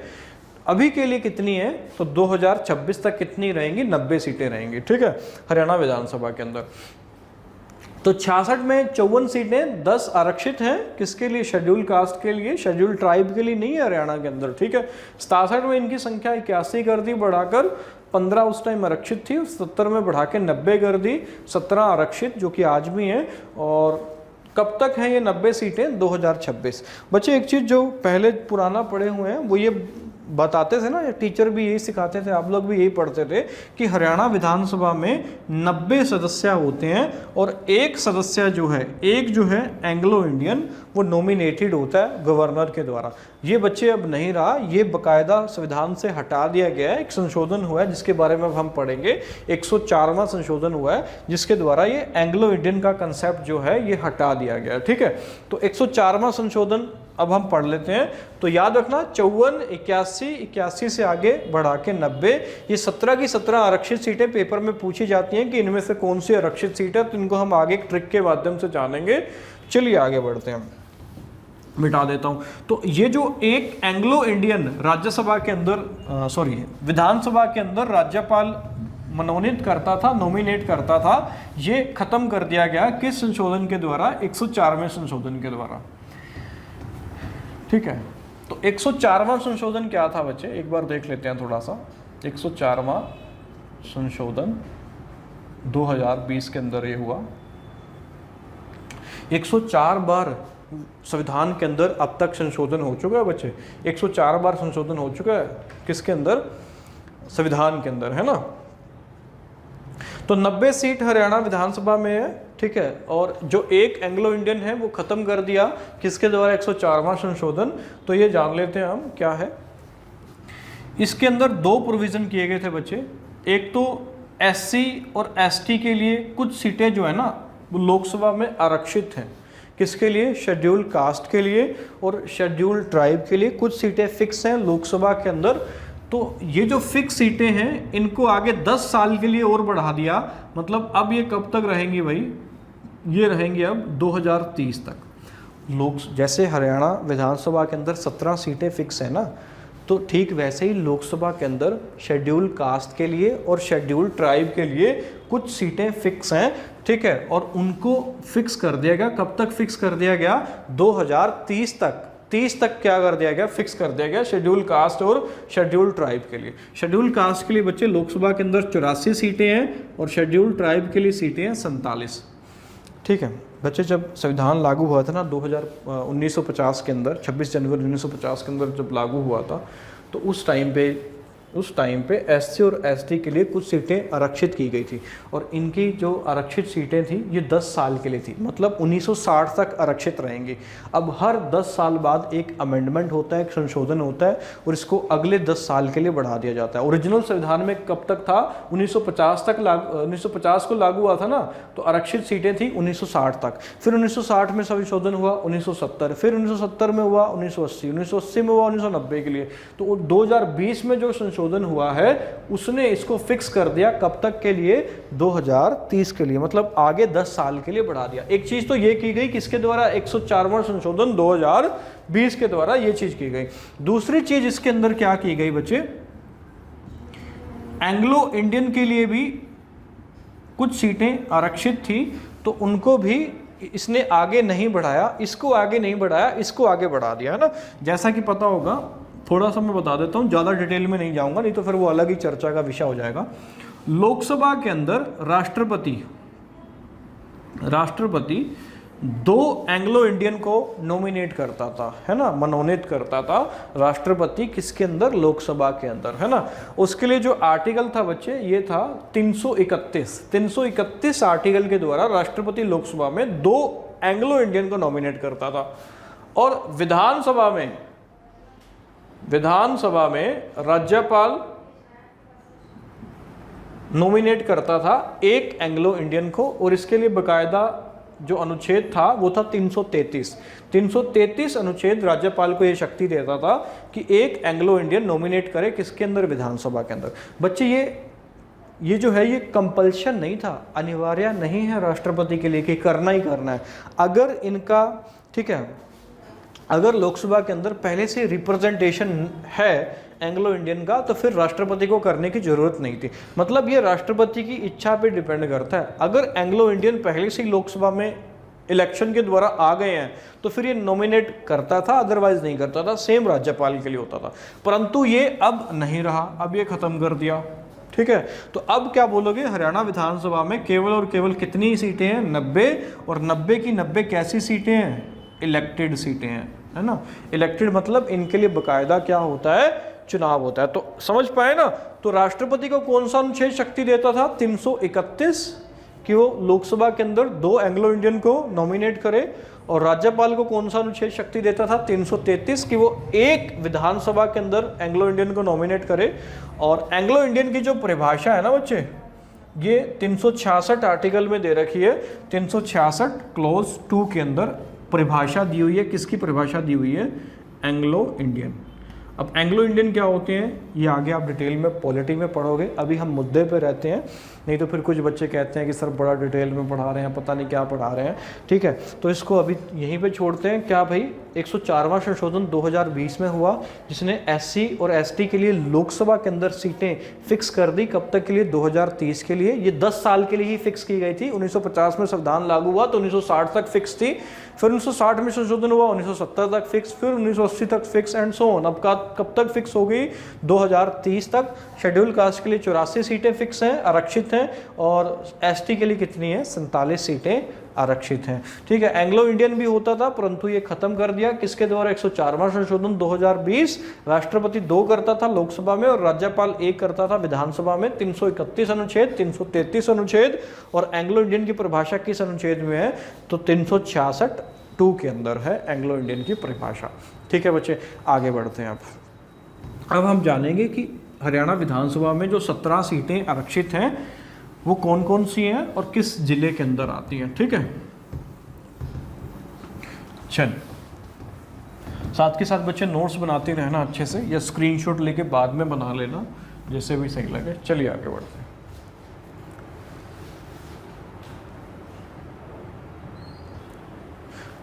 अभी के लिए कितनी है, तो 2026 तक कितनी रहेंगी, 90 सीटें रहेंगी। ठीक है, हरियाणा विधानसभा के अंदर। तो 66 में 54 सीटें 10 आरक्षित हैं, किसके लिए, शेड्यूल कास्ट के लिए, शेड्यूल ट्राइब के लिए नहीं है हरियाणा के अंदर। ठीक है, 67 में इनकी संख्या 81 कर दी बढ़ाकर, 15 उस टाइम आरक्षित थी, 70 में बढ़ा के 90 कर दी, 17 आरक्षित जो कि आज भी हैं। और कब तक हैं ये 90 सीटें, 2026। बच्चे एक चीज़ जो पहले पुराना पढ़े हुए हैं वो ये बताते थे ना, टीचर भी यही सिखाते थे, आप लोग भी यही पढ़ते थे कि हरियाणा विधानसभा में 90 सदस्य होते हैं, और एक सदस्य जो है, एक जो है एंग्लो इंडियन, वो नॉमिनेटेड होता है गवर्नर के द्वारा। ये बच्चे अब नहीं रहा, ये बकायदा संविधान से हटा दिया गया है। एक संशोधन हुआ है जिसके बारे में अब हम पढ़ेंगे, 104वां संशोधन हुआ है जिसके द्वारा ये एंग्लो इंडियन का कंसेप्ट जो है ये हटा दिया गया है। ठीक है, तो 104वां संशोधन अब हम पढ़ लेते हैं। तो याद रखना, 54, 81 से आगे बढ़ा के 90, ये 17 की 17 आरक्षित सीटें पेपर में पूछी जाती हैं कि इनमें से कौन सी आरक्षित सीट है, तो इनको हम आगे एक ट्रिक के माध्यम से जानेंगे। चलिए आगे बढ़ते हैं, मिटा देता हूं। तो ये जो एक एंग्लो इंडियन राज्यसभा के अंदर विधानसभा के अंदर राज्यपाल मनोनीत करता था, नॉमिनेट करता था, ये खत्म कर दिया गया किस संशोधन के द्वारा, 104वें संशोधन के द्वारा। ठीक है, तो 104वां संशोधन क्या था बच्चे, एक बार देख लेते हैं थोड़ा सा। 104वां संशोधन 2020 के अंदर ये हुआ। 104 बार संविधान के अंदर अब तक संशोधन हो चुका है बच्चे, 104 बार संशोधन हो चुका है किसके अंदर, संविधान के अंदर, है ना। तो 90 सीट हरियाणा विधानसभा में है। ठीक है, और जो एक एंग्लो इंडियन है वो खत्म कर दिया किसके द्वारा, 104वां संशोधन। तो ये जान लेते हैं हम क्या है। इसके अंदर 2 प्रोविजन किए गए थे बच्चे। एक तो SC और ST के लिए कुछ सीटें जो है ना वो लोकसभा में आरक्षित हैं, किसके लिए, शेड्यूल कास्ट के लिए, और शेड्यूल ट्राइब के लिए कुछ सीटें फिक्स हैं लोकसभा के अंदर। तो ये जो फिक्स सीटें हैं इनको आगे 10 साल के लिए और बढ़ा दिया। मतलब अब ये कब तक रहेंगी भाई, ये रहेंगी अब 2030 तक। जैसे हरियाणा विधानसभा के अंदर 17 सीटें फिक्स है ना, तो ठीक वैसे ही लोकसभा के अंदर शेड्यूल कास्ट के लिए और शेड्यूल ट्राइब के लिए कुछ सीटें फिक्स हैं। ठीक है, और उनको फिक्स कर दिया गया, कब तक फिक्स कर दिया गया, 2030 तक। 30 तक क्या कर दिया गया, फिक्स कर दिया गया शेड्यूल कास्ट और शेड्यूल ट्राइब के लिए। शेड्यूल कास्ट के लिए बच्चे लोकसभा के अंदर 84 सीटें हैं और शेड्यूल ट्राइब के लिए सीटें हैं 47। ठीक है बच्चे, जब संविधान लागू हुआ था ना 1950 के अंदर, 26 जनवरी 1950 के अंदर जब लागू हुआ था, तो उस टाइम पे उस टाइम पे एससी और एसटी के लिए कुछ सीटें आरक्षित की गई थी और इनकी जो आरक्षित सीटें थी ये 10 साल के लिए थी, मतलब 1960 तक आरक्षित रहेंगी। अब हर 10 साल बाद एक अमेंडमेंट होता है, एक संशोधन होता है और इसको अगले 10 साल के लिए बढ़ा दिया जाता है। ओरिजिनल संविधान में कब तक था? 1950 तक 1950 को लागू हुआ था ना, तो आरक्षित सीटें थी 1960 तक। फिर 1960 में संशोधन हुआ 1970, फिर 1970 में हुआ 1980, 1980 में हुआ 1990 के लिए। तो 2020 में जो संशोधन हुआ है उसने इसको फिक्स कर दिया कब तक के लिए? 2030 के लिए, मतलब आगे 10 साल के लिए बढ़ा दिया। एक चीज तो ये की गई किसके द्वारा? 104वां संशोधन 2020 के द्वारा ये चीज की गई। दूसरी चीज इसके अंदर क्या की गई बच्चे? एंग्लो इंडियन के लिए भी कुछ सीटें आरक्षित थी, तो उनको भी इसने आगे नहीं बढ़ाया, इसको आगे नहीं बढ़ाया, इसको आगे बढ़ा दिया, है ना। जैसा कि पता होगा, थोड़ा सा मैं बता देता हूँ, ज़्यादा डिटेल में नहीं जाऊँगा, नहीं तो फिर वो अलग ही चर्चा का विषय हो जाएगा। लोकसभा के अंदर राष्ट्रपति 2 एंग्लो इंडियन को नॉमिनेट करता था, है ना, मनोनीत करता था राष्ट्रपति किसके अंदर? लोकसभा के अंदर, है ना। उसके लिए जो आर्टिकल था बच्चे, ये था 331 आर्टिकल के द्वारा राष्ट्रपति लोकसभा में 2 एंग्लो इंडियन को नॉमिनेट करता था। और विधानसभा में राज्यपाल नॉमिनेट करता था 1 एंग्लो इंडियन को, और इसके लिए बकायदा जो अनुच्छेद था वो था 333 अनुच्छेद राज्यपाल को ये शक्ति देता था कि 1 एंग्लो इंडियन नॉमिनेट करे किसके अंदर? विधानसभा के अंदर। बच्चे ये जो है ये कंपल्शन नहीं था, अनिवार्य नहीं है राष्ट्रपति के लिए कि करना ही करना है। अगर इनका, ठीक है, अगर लोकसभा के अंदर पहले से रिप्रेजेंटेशन है एंग्लो इंडियन का, तो फिर राष्ट्रपति को करने की जरूरत नहीं थी। मतलब ये राष्ट्रपति की इच्छा पे डिपेंड करता है। अगर एंग्लो इंडियन पहले से ही लोकसभा में इलेक्शन के द्वारा आ गए हैं तो फिर ये नॉमिनेट करता था, अदरवाइज नहीं करता था। सेम राज्यपाल के लिए होता था, परंतु ये अब नहीं रहा, अब ये खत्म कर दिया, ठीक है। तो अब क्या बोलोगे? हरियाणा विधानसभा में केवल और केवल कितनी सीटें हैं? 90, और 90 की 90 कैसी सीटें हैं? इलेक्टेड सीटें हैं, है ना। इलेक्टेड मतलब इनके लिए बकायदा क्या होता है? चुनाव होता है। तो समझ पाए ना। तो राष्ट्रपति को कौन सा अनुच्छेद शक्ति देता था? 331 कि वो लोकसभा के अंदर 2 एंग्लो इंडियन को नॉमिनेट करे, और राज्यपाल को कौन सा अनुच्छेद शक्ति देता था? 333 कि वो 1 विधानसभा के अंदर एंग्लो इंडियन को नॉमिनेट करे। और एंग्लो इंडियन की जो परिभाषा है ना बच्चे, ये 366 आर्टिकल में दे रखी है। 366 क्लॉज 2 के अंदर परिभाषा दी हुई है। किसकी परिभाषा दी हुई है? Anglo Indian. अब एंग्लो इंडियन क्या होते हैं ये आगे आप डिटेल में पॉलिटी में पढ़ोगे, अभी हम मुद्दे पे रहते हैं, नहीं तो फिर कुछ बच्चे कहते हैं कि सर बड़ा डिटेल में पढ़ा रहे हैं, पता नहीं क्या पढ़ा रहे हैं, ठीक है। तो इसको अभी यहीं पे छोड़ते हैं। क्या भाई 104वां संशोधन 2020 में हुआ, जिसने एससी और एसटी के लिए लोकसभा के अंदर सीटें फिक्स कर दी। कब तक के लिए? 2030 के लिए। ये 10 साल के लिए ही फिक्स की गई थी। 1950 में संविधान लागू हुआ तो 1960 तक फिक्स थी, फिर 1960 में संशोधन हुआ, 1970 तक फिक्स, फिर 1980 तक फिक्स, एंड सो ऑन। अब कब तक फिक्स हो गई? 2030 तक। शेड्यूल कास्ट के लिए 84 सीटें फिक्स हैं, आरक्षित हैं, और एसटी के लिए कितनी है? 47 सीटें आरक्षित हैं, ठीक है। एंग्लो इंडियन भी होता था, परंतु ये खत्म कर दिया किसके द्वारा? 104वां संशोधन 2020। राष्ट्रपति 2 करता था लोकसभा में और राज्यपाल 1 करता था विधानसभा में। 331 अनुच्छेद, 333 अनुच्छेद, और एंग्लो इंडियन की परिभाषा किस अनुच्छेद में है? तो 366 2 के अंदर है एंग्लो इंडियन की परिभाषा, ठीक है बच्चे। आगे बढ़ते हैं। अब हम जानेंगे कि हरियाणा विधानसभा में जो 17 सीटें आरक्षित हैं वो कौन कौन सी हैं और किस जिले के अंदर आती हैं, ठीक है। चल साथ के साथ बच्चे नोट्स बनाते रहना अच्छे से, या स्क्रीनशॉट लेके बाद में बना लेना, जैसे भी सही लगे। चलिए आगे बढ़ते हैं।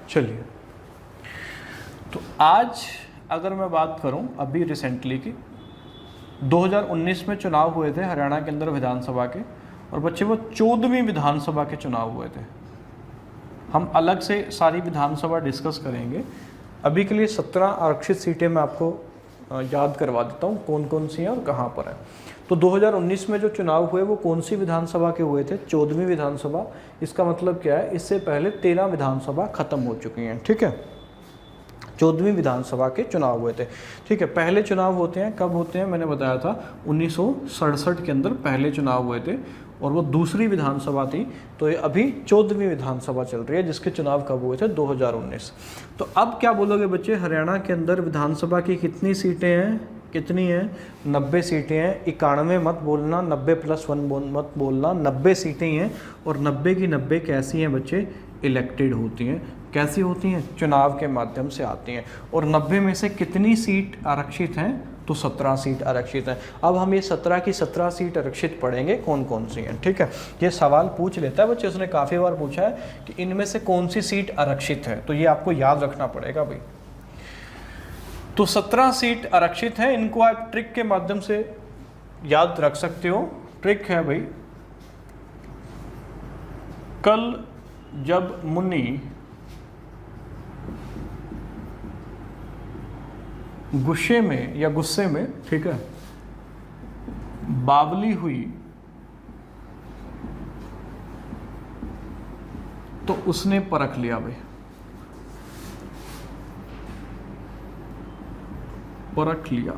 चलिए, तो आज अगर मैं बात करूं अभी रिसेंटली की, 2019 में चुनाव हुए थे हरियाणा के अंदर विधानसभा के, और बच्चे वो 14वीं विधानसभा के चुनाव हुए थे। हम अलग से सारी विधानसभा डिस्कस करेंगे। अभी के लिए 17 आरक्षित सीटें मैं आपको याद करवा देता हूँ कौन कौन सी हैं और कहाँ पर है। तो 2019 में जो चुनाव हुए वो कौन सी विधानसभा के हुए थे? 14वीं विधानसभा। इसका मतलब क्या है? इससे पहले 13 विधानसभा खत्म हो चुकी हैं, ठीक है। 14वीं विधानसभा के चुनाव हुए थे। ठीक है, पहले चुनाव होते हैं कब होते हैं, मैंने बताया था 1967 के अंदर पहले चुनाव हुए थे और वो दूसरी विधानसभा थी। तो ये अभी 14वीं विधानसभा चल रही है जिसके चुनाव कब हुए थे, 2019। तो अब क्या बोलोगे बच्चे, हरियाणा के अंदर विधानसभा की कितनी सीटें हैं, कितनी हैं, 90 सीटें हैं। 91 मत बोलना, 90+1 मत बोलना, 90 सीटें ही हैं। और 90 की 90 कैसी हैं बच्चे, इलेक्टेड होती हैं। कैसी होती हैं, चुनाव के माध्यम से आती हैं। और 90 में से कितनी सीट आरक्षित हैं, तो 17 सीट आरक्षित हैं। अब हम ये 17 की 17 सीट आरक्षित पढ़ेंगे कौन कौन सी हैं। ठीक है, ये सवाल पूछ लेता है बच्चे, उसने काफ़ी बार पूछा है कि इनमें से कौन सी सीट आरक्षित है, तो ये आपको याद रखना पड़ेगा भाई। तो 17 सीट आरक्षित हैं, इनको आप ट्रिक के माध्यम से याद रख सकते हो। ट्रिक है भाई, कल जब मुन्नी गुस्से में या गुस्से में, ठीक है, बावली हुई तो उसने परख लिया भाई, परख लिया।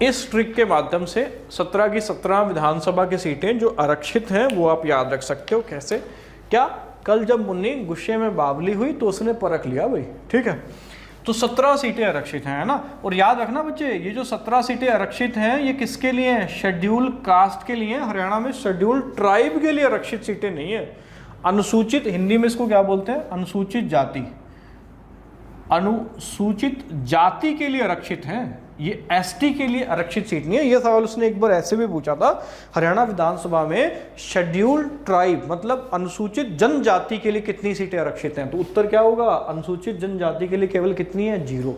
इस ट्रिक के माध्यम से 17 की 17 विधानसभा की सीटें जो आरक्षित हैं वो आप याद रख सकते हो। कैसे, क्या, कल जब मुन्नी गुस्से में बावली हुई तो उसने परख लिया भाई। ठीक है, तो 17 सीटें आरक्षित हैं, है ना। और याद रखना बच्चे, ये जो 17 सीटें आरक्षित हैं ये किसके लिए हैं, शेड्यूल कास्ट के लिए। हरियाणा में शेड्यूल ट्राइब के लिए आरक्षित सीटें नहीं है। अनुसूचित, हिंदी में इसको क्या बोलते हैं, अनुसूचित जाति, अनुसूचित जाति के लिए आरक्षित हैं। ये एसटी के लिए आरक्षित सीट नहीं है। ये सवाल उसने एक बार ऐसे भी पूछा था, हरियाणा विधानसभा में शेड्यूल ट्राइब मतलब अनुसूचित जनजाति के लिए कितनी सीटें आरक्षित हैं, तो उत्तर क्या होगा, अनुसूचित जनजाति के लिए केवल कितनी है, 0।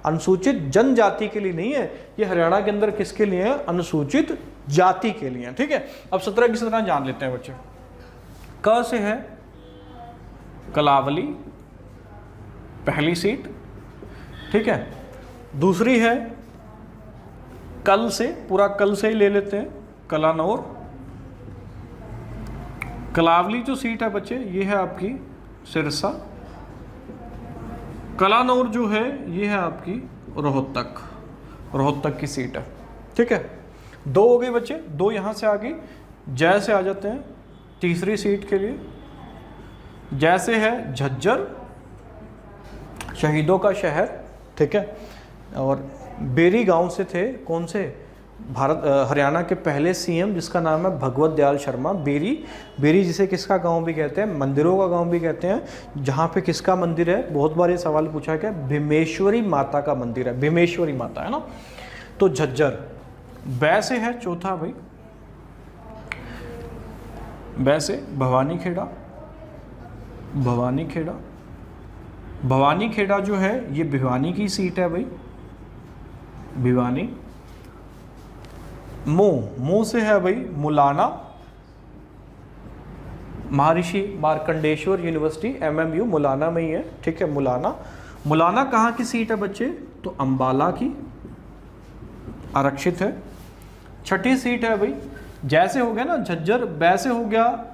अनुसूचित जनजाति के लिए नहीं है, ये हरियाणा के अंदर किसके लिए है, अनुसूचित जाति के लिए। ठीक है, अब 17 की 17 जान लेते हैं बच्चे। क से है कलावली, पहली सीट। ठीक है, दूसरी है कल से, पूरा कल से ही ले लेते हैं, कलानौर। कलावली जो सीट है बच्चे ये है आपकी सिरसा। कलानौर जो है ये है आपकी रोहतक, रोहतक की सीट है। ठीक है, 2 हो गई बच्चे, 2 यहाँ से आ गई। जय से आ जाते हैं तीसरी सीट के लिए। जैसे है झज्जर, शहीदों का शहर। ठीक है, और बेरी गांव से थे, कौन से, हरियाणा के पहले सीएम जिसका नाम है भगवत दयाल शर्मा। बेरी, बेरी जिसे किसका गांव भी कहते हैं, मंदिरों का गांव भी कहते हैं। जहाँ पे किसका मंदिर है, बहुत बार ये सवाल पूछा गया, भीमेश्वरी माता का मंदिर है, भीमेश्वरी माता, है ना। तो झज्जर। वैसे है चौथा भाई, वैसे भवानी खेड़ा, भवानी खेड़ा। भवानी खेड़ा जो है ये भिवानी की सीट है भाई, भिवानी। मो से है भाई मुलाना, महर्षि मार्कंडेश्वर यूनिवर्सिटी MMU मुलाना में ही है। ठीक है, मुलाना। मुलाना कहाँ की सीट है बच्चे, तो अंबाला की, आरक्षित है। छठी सीट है भाई, जैसे हो गया ना झज्जर, वैसे हो गया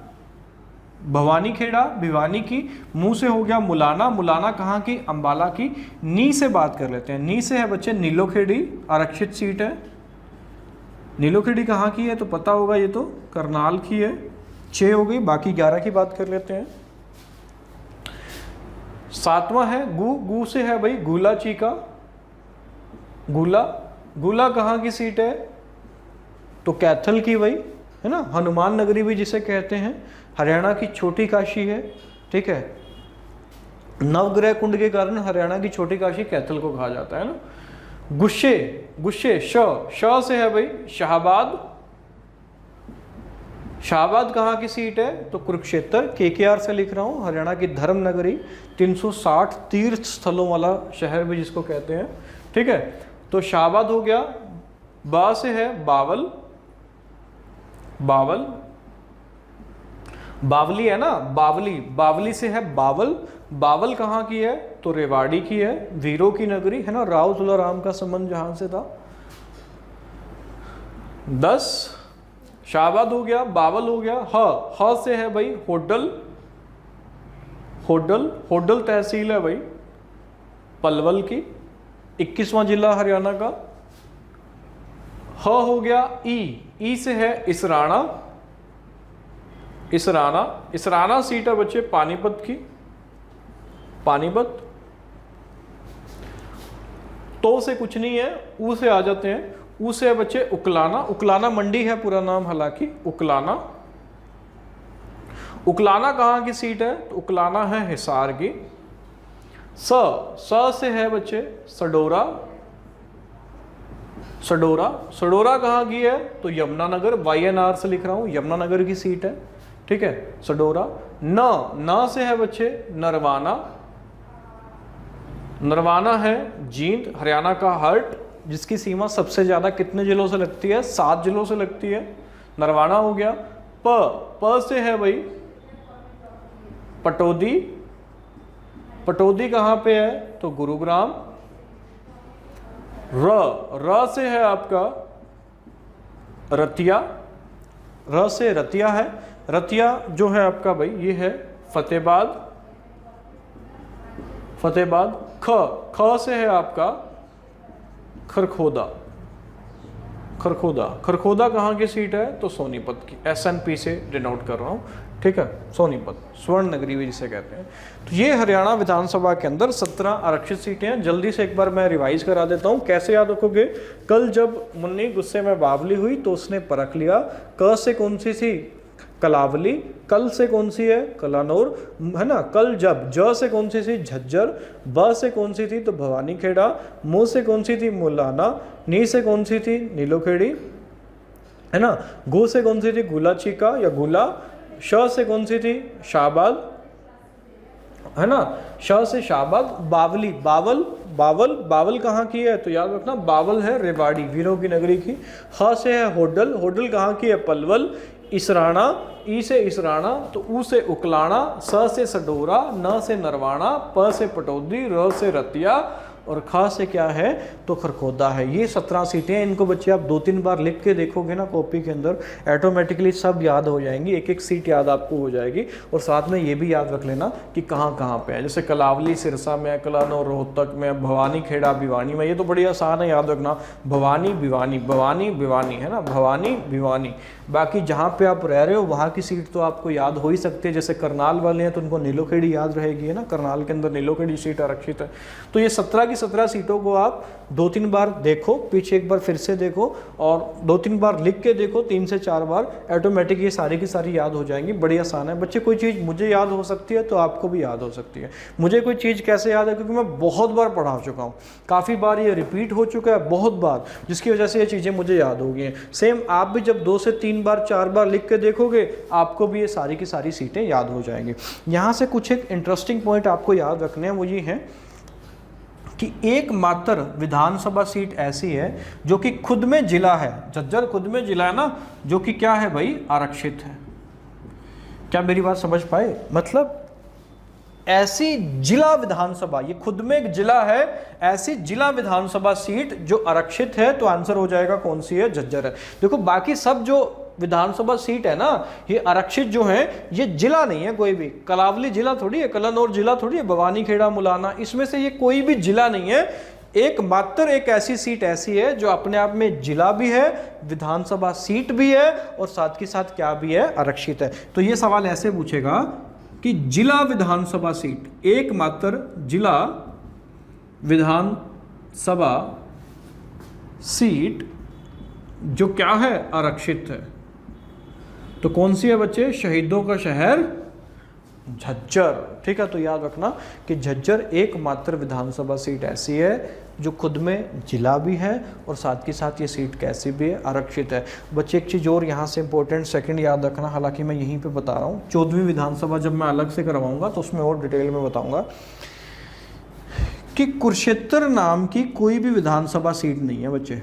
भवानी खेड़ा, भिवानी की। मुंह से हो गया मुलाना, मुलाना कहाँ की, अंबाला की। नी से बात कर लेते हैं, नी से है बच्चे नीलोखेड़ी, आरक्षित सीट है। नीलोखेड़ी कहाँ की है, तो पता होगा, ये तो करनाल की है। 6 हो गई, बाकी 11 की बात कर लेते हैं। 7वां है गू से है भाई गुला चीका, गुला। गुला कहाँ की सीट है, तो कैथल की भाई, है ना। हनुमान नगरी भी जिसे कहते हैं, हरियाणा की छोटी काशी है। ठीक है, नवग्रह कुंड के कारण हरियाणा की छोटी काशी कैथल को कहा जाता है ना। गुस्से, गुस्से श से है भाई शाहबाद। शाहबाद कहाँ की सीट है, तो कुरुक्षेत्र, KKR से लिख रहा हूँ, हरियाणा की धर्म नगरी, 360 तीर्थ स्थलों वाला शहर भी जिसको कहते हैं। ठीक है, तो शाहबाद हो गया। बा से है बावल, बावल, बावली है ना, बावली, बावली से है बावल। बावल कहाँ की है, तो रेवाड़ी की है, वीरों की नगरी, है ना, राव तुलाराम का संबंध जहां से था। 10 शाहबाद हो गया, बावल हो गया। ह से है भाई होडल, होडल, होडल तहसील है भाई, पलवल की। 21वां जिला हरियाणा का। ह हो गया ई से है इसराना। इसराना सीट है बच्चे पानीपत की, पानीपत। तो से कुछ नहीं है, ऊ से आ जाते हैं। ऊ से है बच्चे उकलाना। उकलाना मंडी है पूरा नाम, हालांकि उकलाना। उकलाना कहाँ की सीट है? तो उकलाना है हिसार की। स से है बच्चे सडोरा। सडोरा कहाँ की है? तो यमुनानगर। YNR से लिख रहा हूं, यमुनानगर की सीट है, ठीक है, सडोरा। न से है बच्चे नरवाना। नरवाना है जींद, हरियाणा का हार्ट, जिसकी सीमा सबसे ज्यादा कितने जिलों से लगती है? 7 जिलों से लगती है। नरवाना हो गया। प से है भाई पटौदी। पटौदी कहाँ पे है? तो गुरुग्राम। र से है आपका रतिया। र से रतिया है। रतिया जो है आपका भाई ये है फतेहाबाद। ख से है आपका खरखोदा। खरखोदा कहाँ की सीट है? तो सोनीपत की। SNP से डिनोट कर रहा हूँ, ठीक है, सोनीपत, स्वर्ण नगरी भी जिसे कहते हैं। तो ये हरियाणा विधानसभा के अंदर 17 आरक्षित सीटें हैं। जल्दी से एक बार मैं रिवाइज करा देता हूँ, कैसे याद रखोगे। कल जब मुन्नी गुस्से में बावली हुई तो उसने परख लिया। क से कौन सी थी? कलावली। कल से कौन सी है? कलानौर, है ना। कल जब ज से कौन सी थी? झज्जर। ब से कौन सी थी? तो भवानी खेड़ा। मु से कौन सी थी? मुलाना। नी से कौन सी थी? नीलोखेड़ी, है ना। गु से कौन सी थी? गुलाचिका या गुला। श से कौन सी थी? शाहबाद, है ना। श से शाहबाद। बावली, बावल कहाँ की है? तो याद रखना बावल है रेवाड़ी, वीरों की नगरी की। ह से है होडल। होडल कहाँ की है? पलवल। इसराना, ई से इसराना, तो ऊ से उकलाना। स से सडोरा। न से नरवाना। प से पटौदी। र से रतिया। और ख से क्या है? तो खरखोदा है। ये 17 सीटें हैं। इनको बच्चे आप 2-3 बार लिख के देखोगे ना कॉपी के अंदर, ऑटोमेटिकली सब याद हो जाएंगी, एक एक सीट याद आपको हो जाएगी। और साथ में ये भी याद रख लेना कि कहाँ कहाँ पे है। जैसे कलावली सिरसा में, कलानौर रोहतक में, भवानी खेड़ा भिवानी में। ये तो बड़ी आसान है याद रखना, भवानी भिवानी, भवानी भिवानी, है ना, भवानी भिवानी। बाकी जहाँ पे आप रह रहे हो वहाँ की सीट तो आपको याद हो ही सकती है। जैसे करनाल वाले हैं तो उनको नीलोखेड़ी याद रहेगी, है ना, करनाल के अंदर नीलोखेड़ी सीट आरक्षित है। तो ये 17 की 17 सीटों को आप 2-3 बार देखो, पीछे एक बार फिर से देखो और 2-3 बार लिख के देखो, 3 से 4 बार, ऑटोमेटिक ये सारी की सारी याद हो जाएंगी। बड़ी आसान है बच्चे। कोई चीज़ मुझे याद हो सकती है तो आपको भी याद हो सकती है। मुझे कोई चीज़ कैसे याद है? क्योंकि मैं बहुत बार पढ़ा चुका हूँ, काफ़ी बार ये रिपीट हो चुका है, बहुत बार, जिसकी वजह से ये चीज़ें मुझे याद हो गई हैं। सेम आप भी जब 2 से 3 बार 4 बार लिख के देखोगे, आपको भी ये सारी की सारी सीटें याद हो जाएंगी। यहाँ से कुछ एक इंटरेस्टिंग पॉइंट आपको याद रखने हैं, वो ये है कि एकमात्र विधानसभा सीट ऐसी है जो कि खुद में जिला है। झज्जर खुद में जिला है ना, जो कि क्या है भाई? आरक्षित है। क्या मेरी बात समझ पाए? मतलब ऐसी जिला विधानसभा, ये खुद में एक जिला है, ऐसी जिला विधानसभा सीट जो आरक्षित है, तो आंसर हो जाएगा कौन सी है? झज्जर है। देखो बाकी सब जो विधानसभा सीट है ना, ये आरक्षित जो है, ये जिला नहीं है कोई भी। कलावली जिला थोड़ी है, कलानौर जिला थोड़ी है, भवानी खेड़ा, मुलाना, इसमें से ये कोई भी जिला नहीं है। एकमात्र एक ऐसी सीट ऐसी है जो अपने आप में जिला भी है, विधानसभा सीट भी है, और साथ के साथ क्या भी है? आरक्षित है। तो ये सवाल ऐसे पूछेगा कि जिला विधानसभा सीट, एकमात्र जिला विधानसभा सीट जो क्या है? आरक्षित है, तो कौन सी है बच्चे? शहीदों का शहर झज्जर। ठीक है, तो याद रखना कि झज्जर एकमात्र विधानसभा सीट ऐसी है जो खुद में जिला भी है और साथ के साथ ये सीट कैसी भी है? आरक्षित है। बच्चे एक चीज़ और यहाँ से इंपॉर्टेंट सेकंड याद रखना, हालांकि मैं यहीं पे बता रहा हूँ, 14वीं विधानसभा जब मैं अलग से करवाऊंगा तो उसमें और डिटेल में बताऊंगा कि कुरुक्षेत्र नाम की कोई भी विधानसभा सीट नहीं है बच्चे,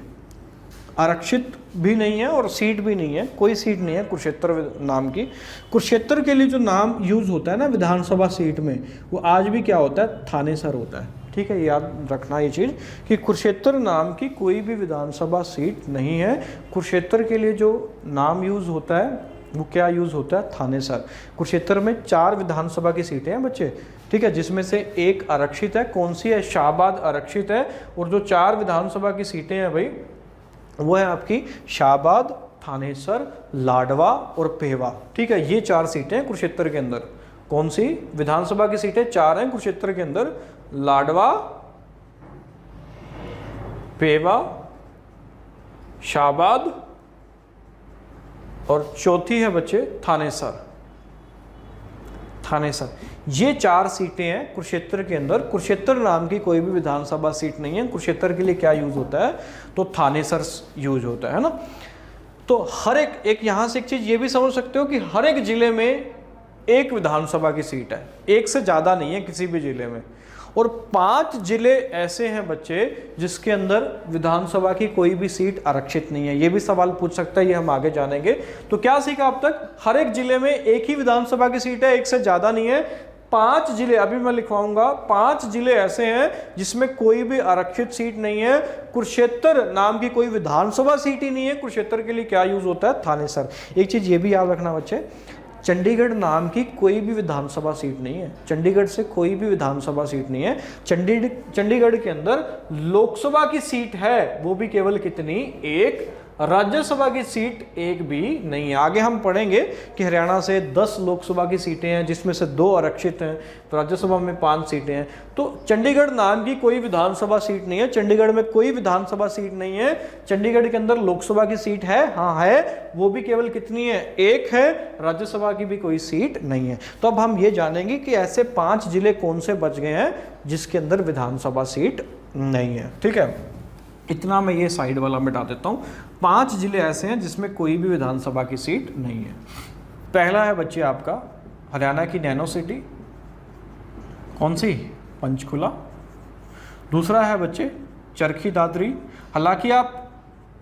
आरक्षित भी नहीं है और सीट भी नहीं है, कोई सीट नहीं है कुरुक्षेत्र नाम की। कुरुक्षेत्र के लिए जो नाम यूज़ होता है ना विधानसभा सीट में, वो आज भी क्या होता है? थानेसर होता है। ठीक है, याद रखना ये चीज़ कि कुरुक्षेत्र नाम की कोई भी विधानसभा सीट नहीं है। कुरुक्षेत्र के लिए जो नाम यूज़ होता है वो क्या यूज़ होता है, थानेसर। कुरुक्षेत्र में 4 विधानसभा की सीटें हैं बच्चे, ठीक है, जिसमें से एक आरक्षित है। कौन सी है, शाहबाद आरक्षित है। और जो 4 विधानसभा की सीटें हैं भाई वो है आपकी शाहबाद, थानेसर, लाडवा और पेवा, ठीक है। ये 4 सीटें हैं कुरुक्षेत्र के अंदर। कौन सी विधानसभा की सीटें 4 हैं कुरुक्षेत्र के अंदर, लाडवा, पेवा, शाहबाद और चौथी है बच्चे थानेसर। थानेसर, ये 4 सीटें हैं कुरुक्षेत्र के अंदर। कुरुक्षेत्र नाम की कोई भी विधानसभा सीट नहीं है। कुरुक्षेत्र के लिए क्या यूज होता है, तो थानेसर यूज होता है ना। तो हर एक यहां से एक चीज ये भी समझ सकते हो कि हर एक जिले में एक विधानसभा की सीट है, एक से ज्यादा नहीं है किसी भी जिले में। और 5 जिले ऐसे हैं बच्चे जिसके अंदर विधानसभा की कोई भी सीट आरक्षित नहीं है। ये भी सवाल पूछ सकता है, ये हम आगे जानेंगे। तो क्या सीखा अब तक, हर एक जिले में एक ही विधानसभा की सीट है, एक से ज्यादा नहीं है। 5 जिले अभी मैं लिखवाऊंगा, 5 जिले ऐसे हैं जिसमें कोई भी आरक्षित सीट नहीं है। कुरुक्षेत्र नाम की कोई विधानसभा सीट ही नहीं है। कुरुक्षेत्र के लिए क्या यूज होता है, थानेसर। एक चीज ये भी याद रखना बच्चे, चंडीगढ़ नाम की कोई भी विधानसभा सीट नहीं है। चंडीगढ़ से कोई भी विधानसभा सीट नहीं है। चंडीगढ़ के अंदर लोकसभा की सीट है, वो भी केवल कितनी, एक। राज्यसभा की सीट एक भी नहीं है। आगे हम पढ़ेंगे कि हरियाणा से 10 लोकसभा की सीटें हैं जिसमें से 2 आरक्षित हैं, राज्यसभा में 5 सीटें हैं। तो चंडीगढ़ नाम की कोई विधानसभा सीट नहीं है। चंडीगढ़ में कोई विधानसभा सीट नहीं है। चंडीगढ़ के अंदर लोकसभा की सीट है, हाँ है, वो भी केवल कितनी है, एक है। राज्यसभा की भी कोई सीट नहीं है। तो अब हम ये जानेंगे कि ऐसे 5 जिले कौन से बच गए हैं जिसके अंदर विधानसभा सीट नहीं है, ठीक है। इतना मैं ये साइड वाला मिटा देता हूँ। 5 जिले ऐसे हैं जिसमें कोई भी विधानसभा की सीट नहीं है। पहला है बच्चे आपका हरियाणा की नैनो सिटी, कौन सी, पंचकुला। दूसरा है बच्चे चरखी दादरी। हालांकि आप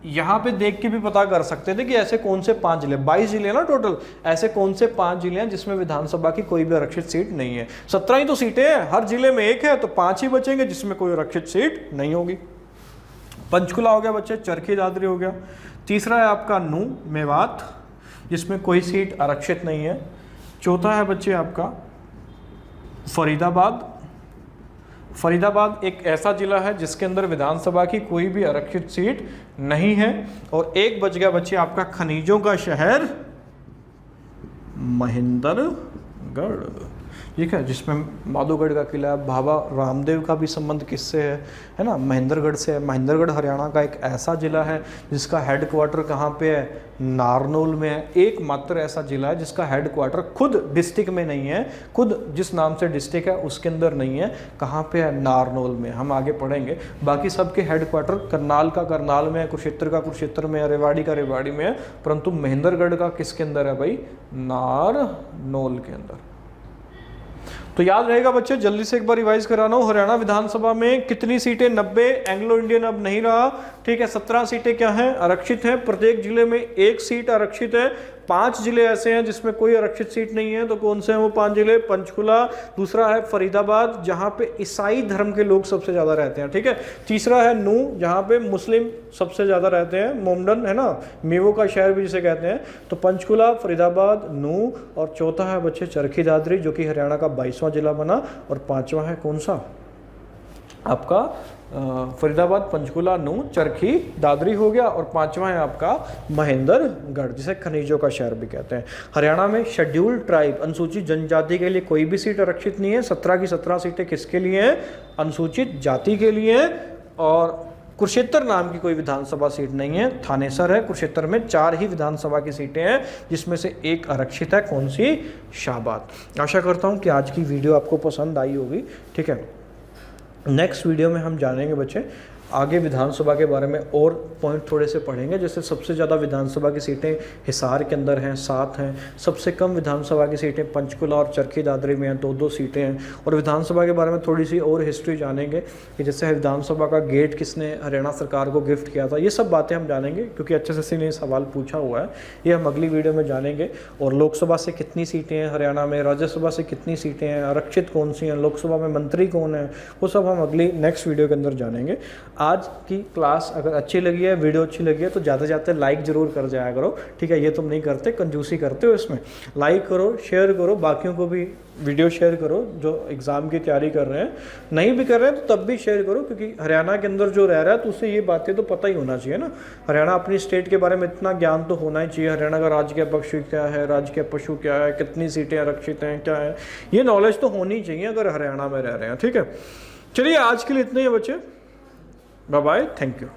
यहाँ पे देख के भी पता कर सकते थे कि ऐसे कौन से 5 जिले, 22 जिले ना टोटल, ऐसे कौन से 5 जिले हैं जिसमें विधानसभा की कोई भी आरक्षित सीट नहीं है। 17 ही तो सीटें हैं, हर जिले में एक है, तो 5 ही बचेंगे जिसमें कोई आरक्षित सीट नहीं होगी। पंचकुला हो गया बच्चे, चरखी दादरी हो गया। तीसरा है आपका नू मेवात, जिसमें कोई सीट आरक्षित नहीं है। चौथा है बच्चे आपका फरीदाबाद। फरीदाबाद एक ऐसा जिला है जिसके अंदर विधानसभा की कोई भी आरक्षित सीट नहीं है। और एक बच गया बच्चे आपका खनिजों का शहर महेंद्रगढ़, ठीक है, जिसमें माधोगढ़ का किला, बाबा रामदेव का भी संबंध किससे है ना, महेंद्रगढ़ से है। महेंद्रगढ़ हरियाणा का एक ऐसा जिला है जिसका हेडक्वार्टर कहाँ पे है, नारनौल में है। एकमात्र ऐसा जिला है जिसका हेडक्वार्टर खुद डिस्ट्रिक्ट में नहीं है, खुद जिस नाम से डिस्ट्रिक्ट है उसके अंदर नहीं है। कहाँ पे है, नारनौल में। हम आगे पढ़ेंगे। बाकी सबके हेडक्वार्टर करनाल का करनाल में है, कुरुक्षेत्र का कुरुक्षेत्र में है, रेवाड़ी का रेवाड़ी में है, परंतु महेंद्रगढ़ का किसके अंदर है भाई, नारनौल के अंदर। तो याद रहेगा बच्चे, जल्दी से एक बार रिवाइज कराना हूं। हरियाणा विधानसभा में कितनी सीटें, 90। एंग्लो इंडियन अब नहीं रहा, ठीक है। 17 सीटें क्या हैं, आरक्षित हैं। प्रत्येक जिले में एक सीट आरक्षित है। 5 जिले ऐसे हैं जिसमें कोई आरक्षित सीट नहीं है। तो कौन से हैं वो 5 जिले, पंचकुला, दूसरा है फरीदाबाद जहां पे ईसाई धर्म के लोग सबसे ज्यादा रहते हैं, ठीक है। तीसरा है नू, जहां पे मुस्लिम सबसे ज्यादा रहते हैं, मोमडन है ना, मेवों का शहर भी जिसे कहते हैं। तो पंचकुला, फरीदाबाद, नू, और चौथा है बच्चे चरखी दादरी जो कि हरियाणा का 22वां जिला बना। और 5वां है कौन सा आपका, फरीदाबाद, पंचकुला, नू, चरखी दादरी हो गया। और 5वां है आपका महेंद्रगढ़ जिसे खनिजों का शहर भी कहते हैं। हरियाणा में शेड्यूल्ड ट्राइब, अनुसूचित जनजाति के लिए कोई भी सीट आरक्षित नहीं है। 17 की 17 सीटें किसके लिए हैं, अनुसूचित जाति के लिए हैं। और कुरुक्षेत्र नाम की कोई विधानसभा सीट नहीं है, थानेसर है। कुरुक्षेत्र में 4 ही विधानसभा की सीटें हैं जिसमें से एक आरक्षित है, कौन सी, शाहबाद। आशा करता हूं कि आज की वीडियो आपको पसंद आई होगी, ठीक है। नेक्स्ट वीडियो में हम जानेंगे बच्चे आगे विधानसभा के बारे में और पॉइंट थोड़े से पढ़ेंगे। जैसे सबसे ज़्यादा विधानसभा की सीटें हिसार के अंदर हैं, 7 हैं। सबसे कम विधानसभा की सीटें पंचकुला और चरखी दादरी में हैं, 2-2 सीटें हैं। और विधानसभा के बारे में थोड़ी सी और हिस्ट्री जानेंगे कि जैसे विधानसभा का गेट किसने हरियाणा सरकार को गिफ्ट किया था। ये सब बातें हम जानेंगे क्योंकि अच्छे से इसी ने सवाल पूछा हुआ है। ये हम अगली वीडियो में जानेंगे। और लोकसभा से कितनी सीटें हैं हरियाणा में, राज्यसभा से कितनी सीटें हैं, आरक्षित कौन सी हैं, लोकसभा में मंत्री कौन है, वो सब हम अगली नेक्स्ट वीडियो के अंदर जानेंगे। आज की क्लास अगर अच्छी लगी है, वीडियो अच्छी लगी है तो ज़्यादा से ज़्यादा लाइक ज़रूर कर जाया करो, ठीक है। ये तुम नहीं करते, कंजूसी करते हो इसमें। लाइक करो, शेयर करो, बाकियों को भी वीडियो शेयर करो जो एग्ज़ाम की तैयारी कर रहे हैं। नहीं भी कर रहे हैं तो तब भी शेयर करो, क्योंकि हरियाणा के अंदर जो रह रहा है तो उसे ये बातें तो पता ही होना चाहिए ना। हरियाणा अपनी स्टेट के बारे में इतना ज्ञान तो होना ही चाहिए। हरियाणा का राजकीय पक्षी क्या है, राजकीय पशु क्या है, कितनी सीटें आरक्षित हैं, क्या है, ये नॉलेज तो होनी चाहिए अगर हरियाणा में रह रहे हैं, ठीक है। चलिए आज के लिए इतना ही बच्चे, बाय बाय, थैंक यू।